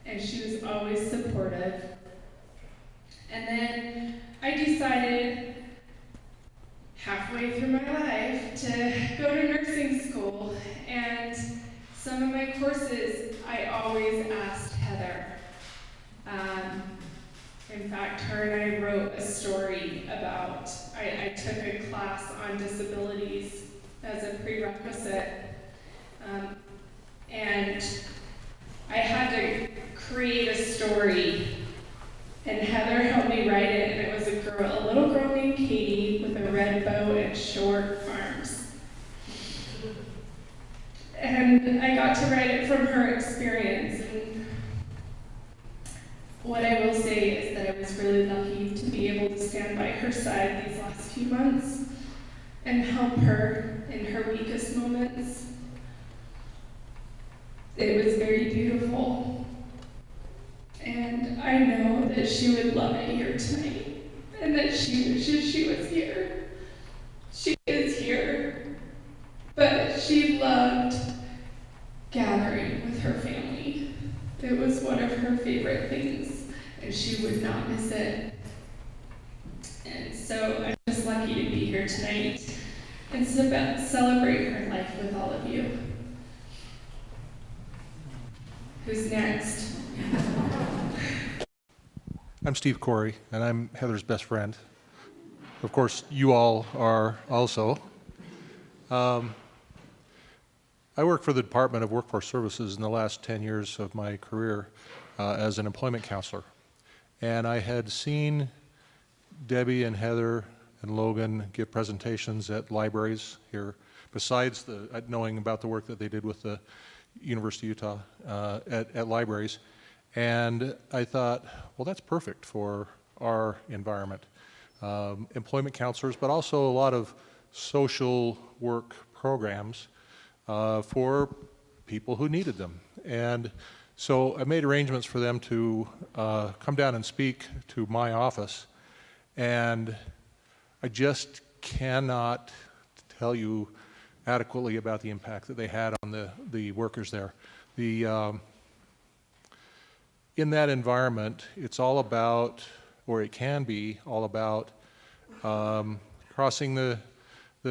and she was always supportive. And then I decided halfway through my life to go to nursing school, and some of my courses I always asked Heather. In fact, her and I wrote a story about, I took a class on disabilities as a prerequisite, and I had to create a story, and Heather helped me write it, and it was a little girl named Katie with a red bow and short arms. And I got to write it from her experience. And what I will say is that I was really lucky to be able to stand by her side these last few months and help her in her weakest moments. It was very beautiful. And I know that she would love it here tonight, and that she wishes she was here. She is here, but she loved gathering with her family. It was one of her favorite things, and she would not miss it. And so I'm just lucky to be here tonight. and celebrate her life with all of you. Who's next? I'm Steve Corey, and I'm Heather's best friend. Of course, you all are also. I worked for the Department of Workforce Services in the last 10 years of my career as an employment counselor. And I had seen Debbie and Heather and Logan give presentations at libraries here, besides knowing about the work that they did with the University of Utah at libraries. And I thought, well, that's perfect for our environment. Employment counselors, but also a lot of social work programs for people who needed them. And so I made arrangements for them to come down and speak to my office. And I just cannot tell you adequately about the impact that they had on the workers there. In that environment, it's all about, or it can be all about, crossing the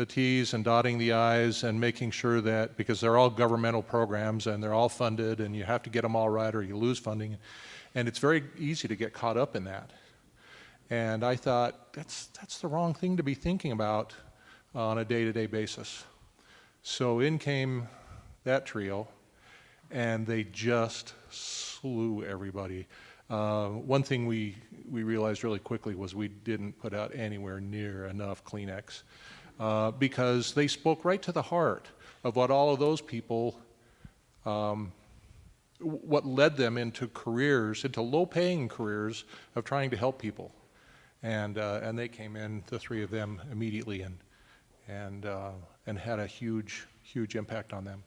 T's and dotting the I's and making sure that, because they're all governmental programs and they're all funded and you have to get them all right or you lose funding. And it's very easy to get caught up in that. And I thought, that's the wrong thing to be thinking about on a day-to-day basis. So in came that trio, and they just slew everybody. One thing we realized really quickly was we didn't put out anywhere near enough Kleenex because they spoke right to the heart of what all of those people, what led them into careers, into low-paying careers of trying to help people. And they came in, the three of them, immediately and had a huge impact on them.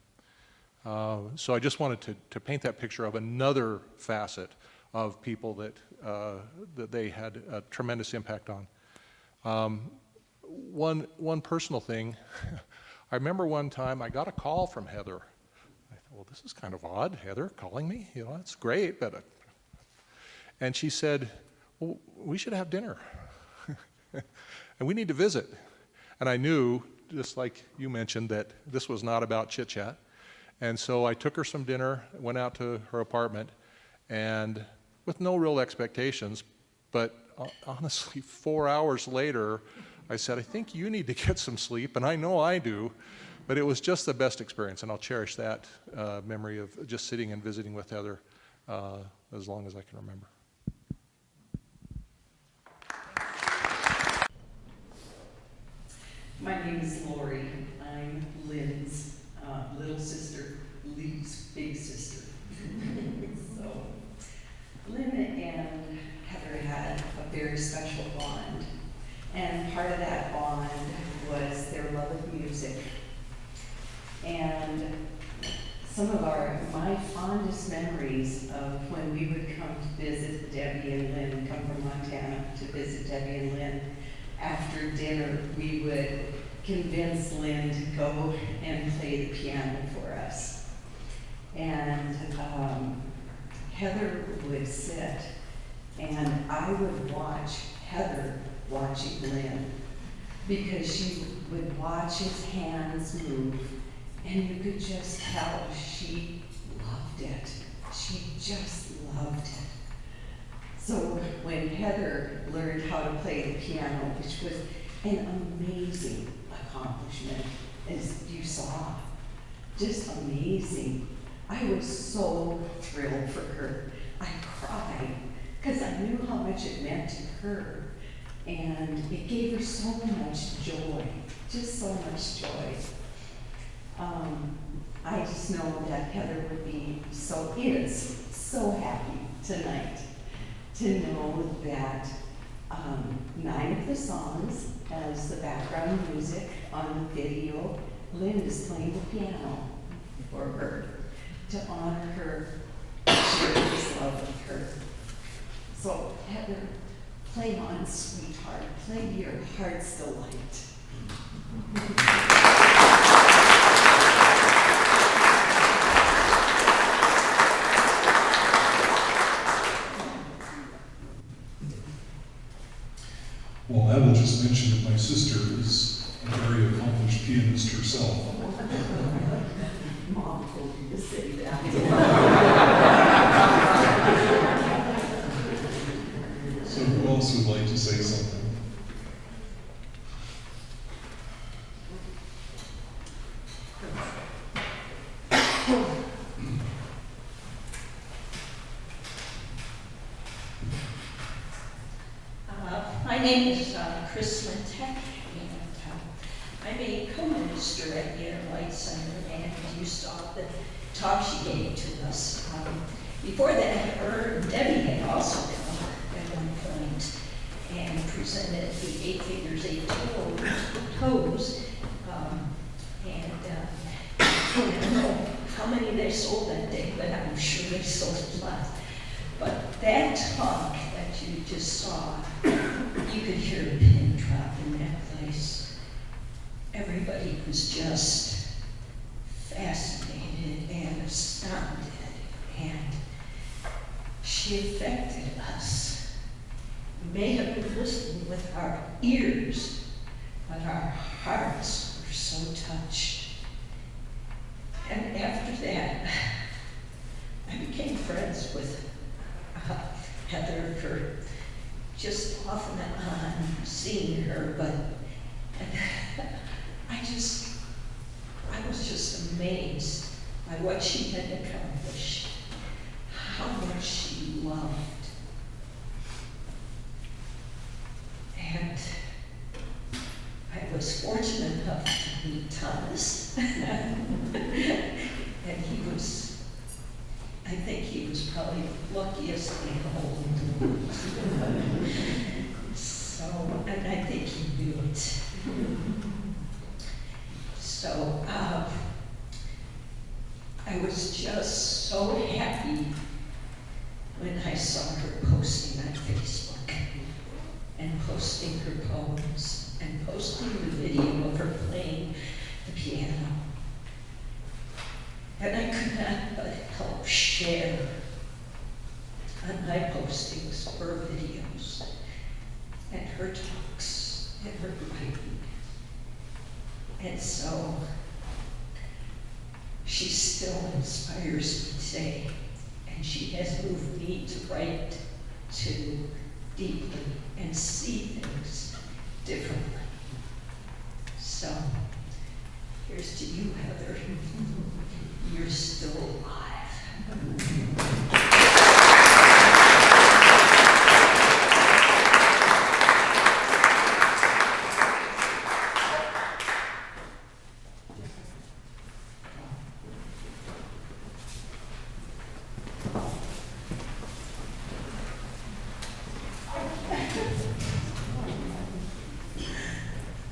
So I just wanted to paint that picture of another facet of people that they had a tremendous impact on. One personal thing, I remember one time I got a call from Heather. I thought, well, this is kind of odd, Heather calling me, that's great, but and she said, well, we should have dinner, and we need to visit. And I knew, just like you mentioned, that this was not about chit-chat. And so I took her some dinner, went out to her apartment, and with no real expectations, but honestly, 4 hours later, I said, I think you need to get some sleep, and I know I do, but it was just the best experience, and I'll cherish that memory of just sitting and visiting with Heather as long as I can remember. My name is Lori. I'm Lynn's little sister, Lee's big sister. So, Lynn and Heather had a very special bond, and part of that bond was their love of music. And some of my fondest memories of when we would come to visit Debbie and Lynn, come from Montana to visit Debbie and Lynn, after dinner, we would convince Lynn to go and play the piano for us. And Heather would sit, and I would watch Heather watching Lynn, because she would watch his hands move, and you could just tell she loved it. She just loved it. So when Heather learned how to play the piano, which was an amazing accomplishment, as you saw, just amazing, I was so thrilled for her. I cried because I knew how much it meant to her, and it gave her so much joy, just so much joy. I just know that Heather would be is so happy tonight to know that 9 of the songs as the background music on the video, Lynn is playing the piano for her to honor her, share his love with her. So Heather, play on, sweetheart, play to your heart's delight. Well, I will just mention that my sister is a very accomplished My name is Chris Lintek, and I'm a co-minister at the Inner Light Center, and you saw the talk she gave to us. Before that, her and Debbie had also come at one point and presented the 8 Figures, 8 Toes. I don't know how many they sold that day, but I'm sure they sold a lot. But that talk that you just saw, you could hear a pin drop in that place. Everybody was just fascinated and astounded, and she affected us. We may have been listening with our ears, but our hearts were so touched. And after that, I became friends with Heather for just off and on seeing her, but I was just amazed by what she had accomplished, how much she loved. And I was fortunate enough to meet Thomas. And I think he was probably the luckiest thing in the whole world. So, and I think he knew it. So, I was just so happy when I saw her posting on Facebook and posting her poems and posting the video of her playing the piano. And I could not but help share on my postings her videos and her talks and her writing. And so she still inspires me today, and she has moved me to write too deeply and see things differently. So here's to you, Heather. You're still alive.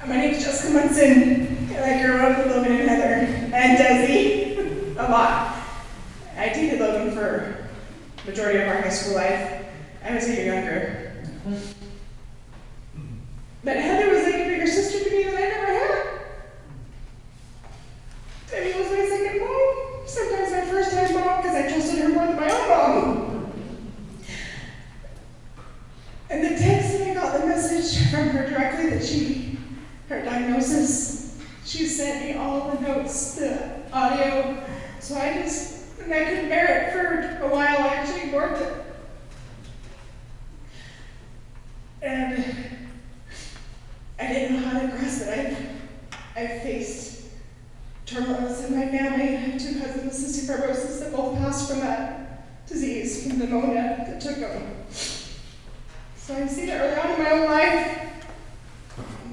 My name is Jessica Munson, and I grew up with Logan and Heather and Desi a lot. I dated Logan for the majority of our high school life. I was even younger. But Heather was like a bigger sister to me than I never had. Debbie was my second mom, sometimes my first time mom, because I trusted her more than my own mom. And the text that I got the message from her directly that her diagnosis, she sent me all of the notes, the audio, so I couldn't bear it for a while. I actually ignored it. And I didn't know how to grasp it. I've faced turbulence in my family. I have 2 cousins with cystic fibrosis that both passed from that disease, from pneumonia that took them. So I've seen it early on in my own life,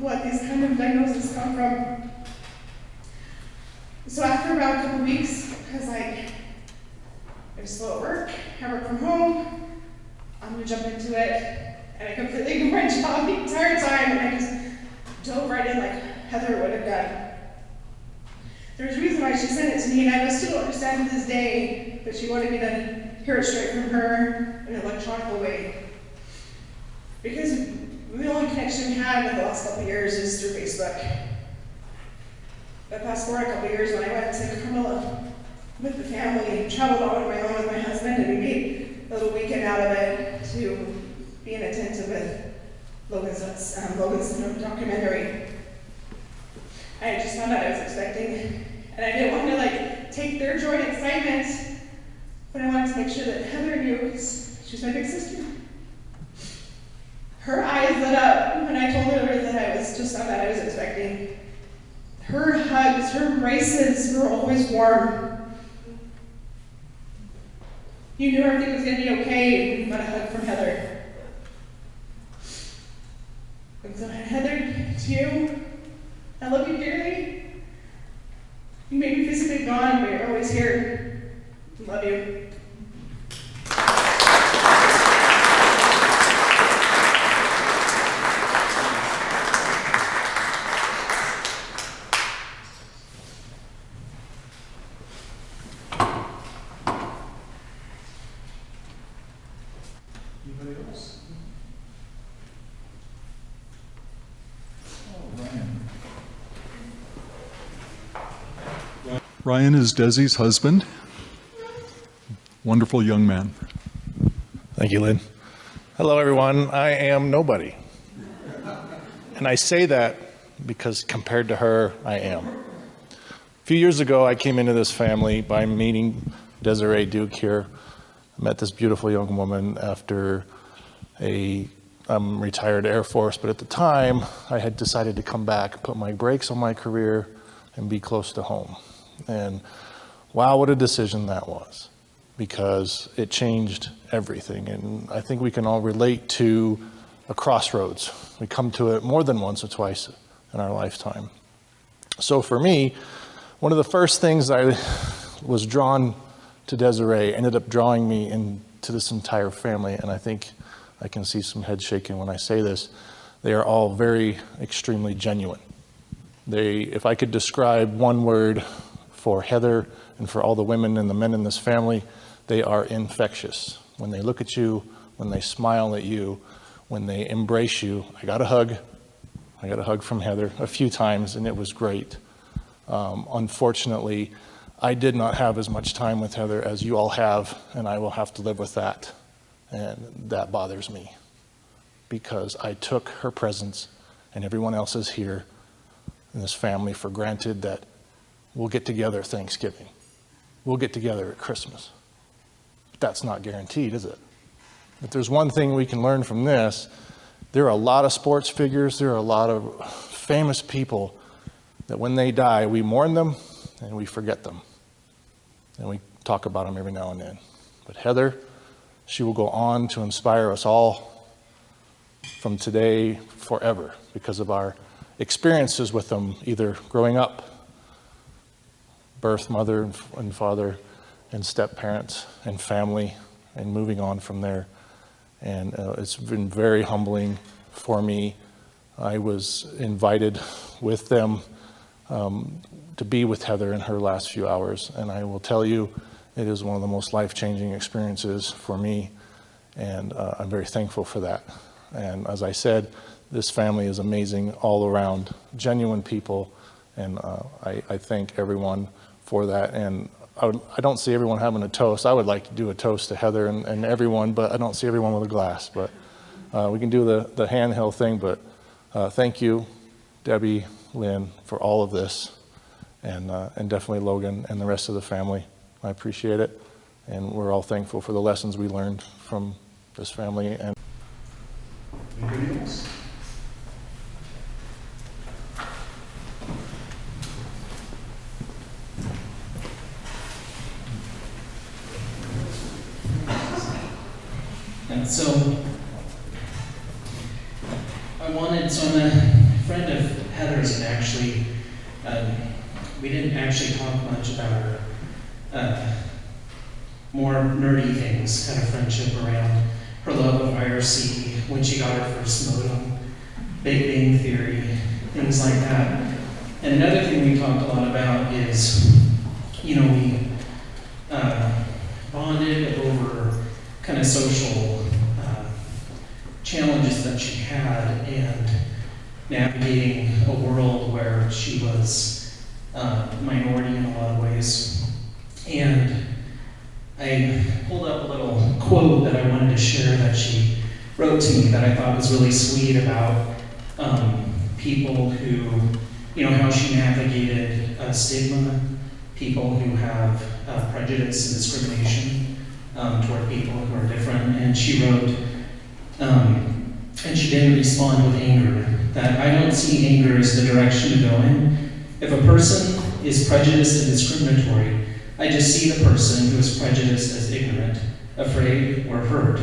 what these kind of diagnoses come from. So after about a couple weeks, because I was slow at work, I work from home, I'm gonna jump into it, and I completely ignored my job the entire time, and I just dove right in like Heather would have done. There's a reason why she sent it to me, and I still don't understand to this day, but she wanted me to hear it straight from her in an electronic way. Because the only connection we had in the last couple of years is through Facebook. But fast forward a couple of years when I went to Carmilla with the family, traveled all on my own with my husband, and we made a little weekend out of it to be in a tent with Logan's documentary. I had just found out I was expecting, and I didn't want to take their joy and excitement, but I wanted to make sure that Heather knew, because she's my big sister. Her eyes lit up when I told her that I was just found out I was expecting. Her hugs, her embraces were always warm. You knew everything was gonna be okay, and you got a hug from Heather. And so Heather, to you, I love you dearly. You may be physically gone, but you're always here. Love you. Anybody else? Ryan is Desi's husband. Wonderful young man. Thank you, Lynn. Hello, everyone. I am nobody. And I say that because compared to her, I am. A few years ago, I came into this family by meeting Desiree Duke here. I met this beautiful young woman after I'm retired Air Force, but at the time, I had decided to come back, put my brakes on my career, and be close to home. And wow, what a decision that was, because it changed everything. And I think we can all relate to a crossroads. We come to it more than once or twice in our lifetime. So for me, one of the first things I was drawn to Desiree ended up drawing me into this entire family. And I think I can see some head shaking when I say this. They are all very extremely genuine. If I could describe one word for Heather and for all the women and the men in this family, they are infectious. When they look at you, when they smile at you, when they embrace you. I got a hug from Heather a few times, and it was great. Unfortunately, I did not have as much time with Heather as you all have, and I will have to live with that. And that bothers me, because I took her presence and everyone else's here in this family for granted, that we'll get together at Thanksgiving. We'll get together at Christmas. But that's not guaranteed, is it? If there's one thing we can learn from this, there are a lot of sports figures, there are a lot of famous people that when they die, we mourn them and we forget them. And we talk about them every now and then. But Heather, she will go on to inspire us all from today forever because of our experiences with them, either growing up, birth, mother and father, and step-parents and family, and moving on from there. And it's been very humbling for me. I was invited with them to be with Heather in her last few hours, and I will tell you, it is one of the most life-changing experiences for me, and I'm very thankful for that. And as I said, this family is amazing all around, genuine people, and I thank everyone for that. And I don't see everyone having a toast. I would like to do a toast to Heather and everyone, but I don't see everyone with a glass. But we can do the handheld thing, but thank you, Debbie, Lynn, for all of this, and definitely Logan and the rest of the family. I appreciate it, and we're all thankful for the lessons we learned from this family. And anybody else? And so I'm a friend of Heather's, and actually we didn't actually talk much about her more nerdy things, had a friendship around her love of IRC, when she got her first modem, Big Bang Theory, things like that. And another thing we talked a lot about is, we bonded over kind of social challenges that she had, and navigating a world where she was minority in a lot of ways. And I pulled up a little quote that I wanted to share that she wrote to me that I thought was really sweet about people who, how she navigated stigma, people who have prejudice and discrimination toward people who are different. And she wrote, and she didn't respond with anger, that I don't see anger as the direction to go in. If a person is prejudiced and discriminatory, I just see the person who is prejudiced as ignorant afraid, or hurt.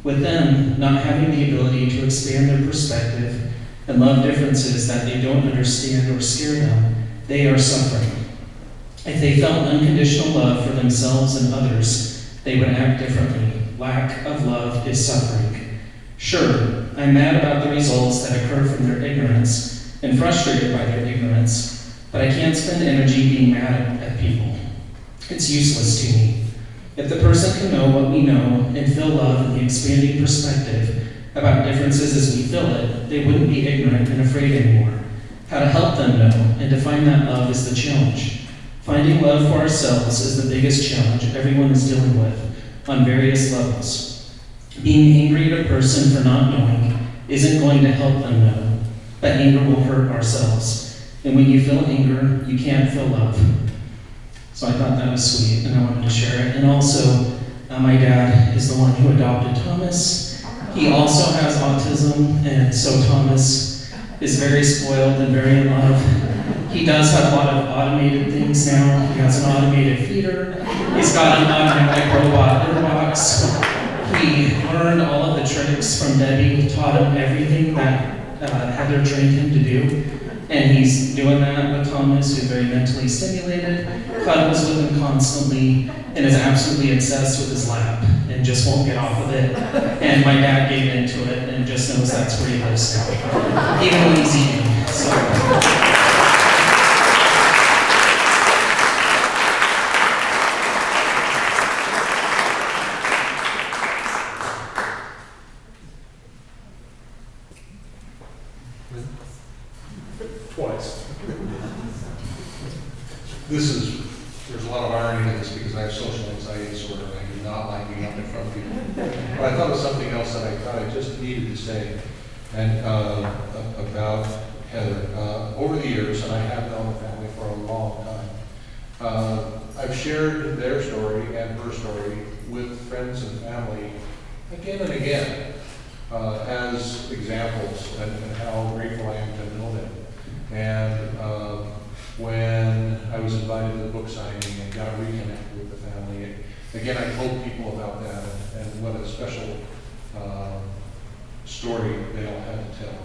With them not having the ability to expand their perspective and love differences that they don't understand or scare them, they are suffering. If they felt unconditional love for themselves and others, they would act differently. Lack of love is suffering. Sure, I'm mad about the results that occur from their ignorance and frustrated by their ignorance, but I can't spend energy being mad at people. It's useless to me. If the person can know what we know and feel love in the expanding perspective about differences as we feel it, they wouldn't be ignorant and afraid anymore. How to help them know and define that love is the challenge. Finding love for ourselves is the biggest challenge everyone is dealing with on various levels. Being angry at a person for not knowing isn't going to help them know, but anger will hurt ourselves. And when you feel anger, you can't feel love. So I thought that was sweet, and I wanted to share it. And also, my dad is the one who adopted Thomas. He also has autism, and so Thomas is very spoiled and very in love. He does have a lot of automated things now. He has an automated feeder. He's got an automatic robot litter box. He learned all of the tricks from Debbie, taught him everything that Heather trained him to do. And he's doing that with Thomas, who's very mentally stimulated, cuddles with him constantly, and is absolutely obsessed with his lap, and just won't get off of it. And my dad gave into it, and just knows that's where he lives now, even when he's eating. So. Twice. There's a lot of irony in this because I have social anxiety disorder and I do not like being up in front of people. But I thought of something else that I thought I just needed to say and about Heather. Over the years, and I have known the family for a long time, I've shared their story and her story with friends and family again and again as examples and how grateful I am to know them. And when I was invited to the book signing and got reconnected with the family, again, I told people about that and what a special story they all had to tell.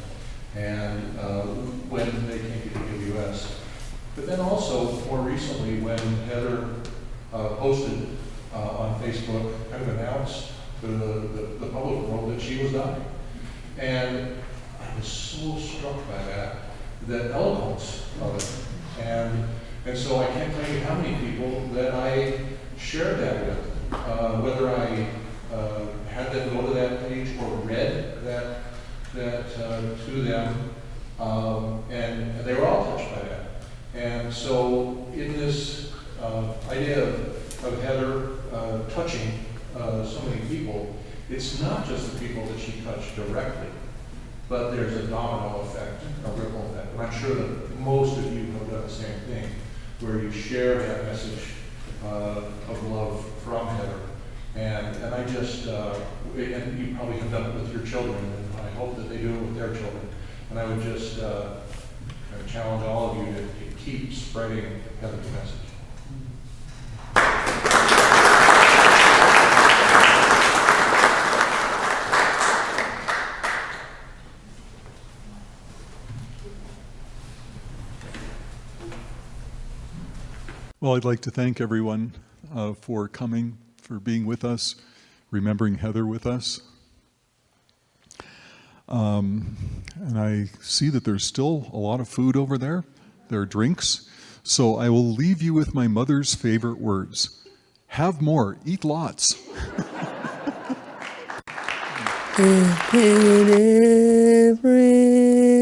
And when they came to DWS. But then also, more recently, when Heather posted on Facebook, kind of announced to the public world that she was dying. And I was so struck by that eloquence of it. And so I can't tell you how many people that I shared that with, whether I had them go to that page or read that to them, and they were all touched by that. And so in this idea of Heather touching so many people, it's not just the people that she touched directly, but there's a domino effect, a ripple effect. And I'm sure that most of you have done the same thing, where you share that message of love from Heather. And I just, and you probably have done it with your children, and I hope that they do it with their children. And I would just challenge all of you to keep spreading Heather's message. Well, I'd like to thank everyone for coming, for being with us, remembering Heather with us. And I see that there's still a lot of food over there. There are drinks. So I will leave you with my mother's favorite words. Have more, eat lots. Every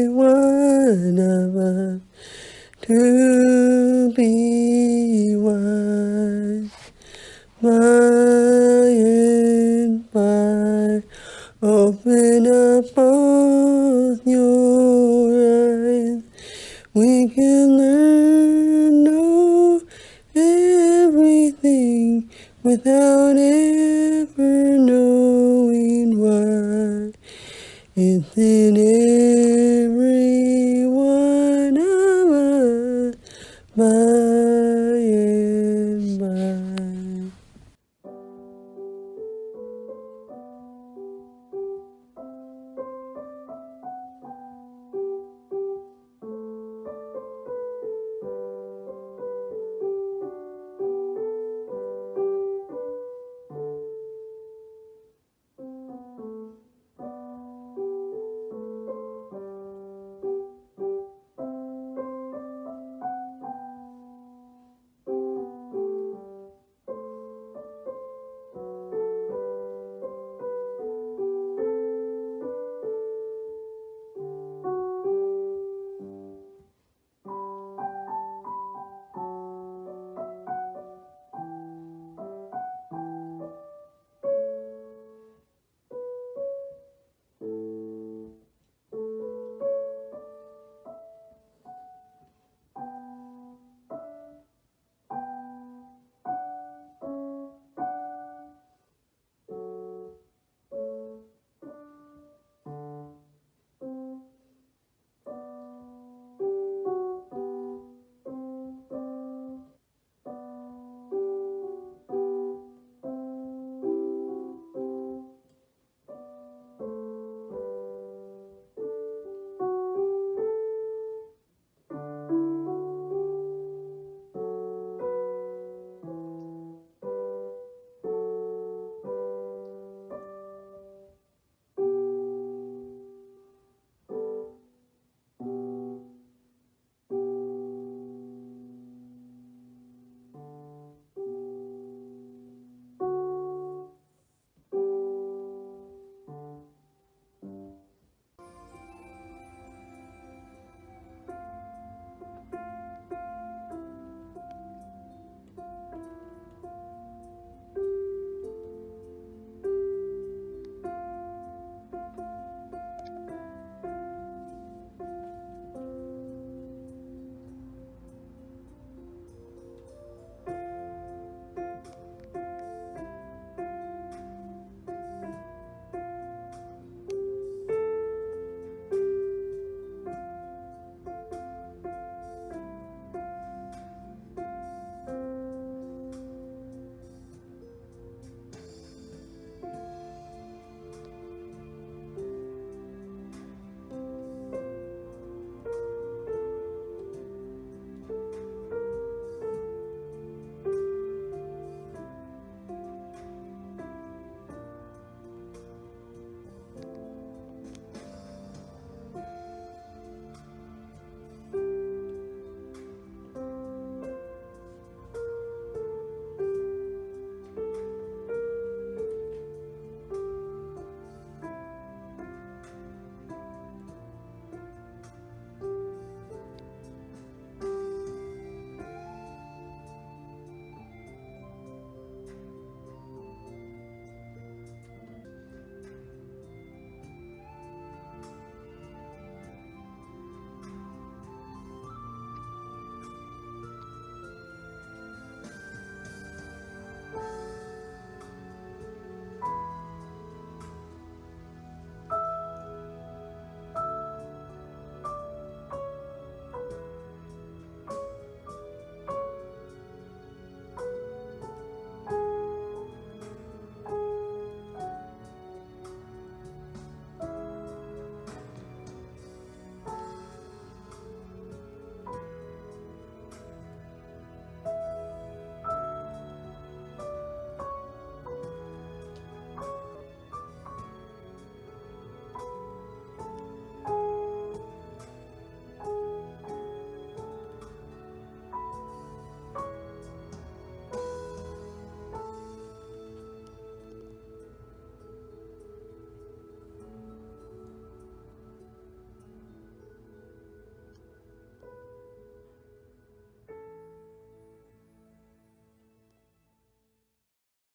one of us to be wise by and by. Open up both your eyes. We can learn, know everything without ever knowing why. It's in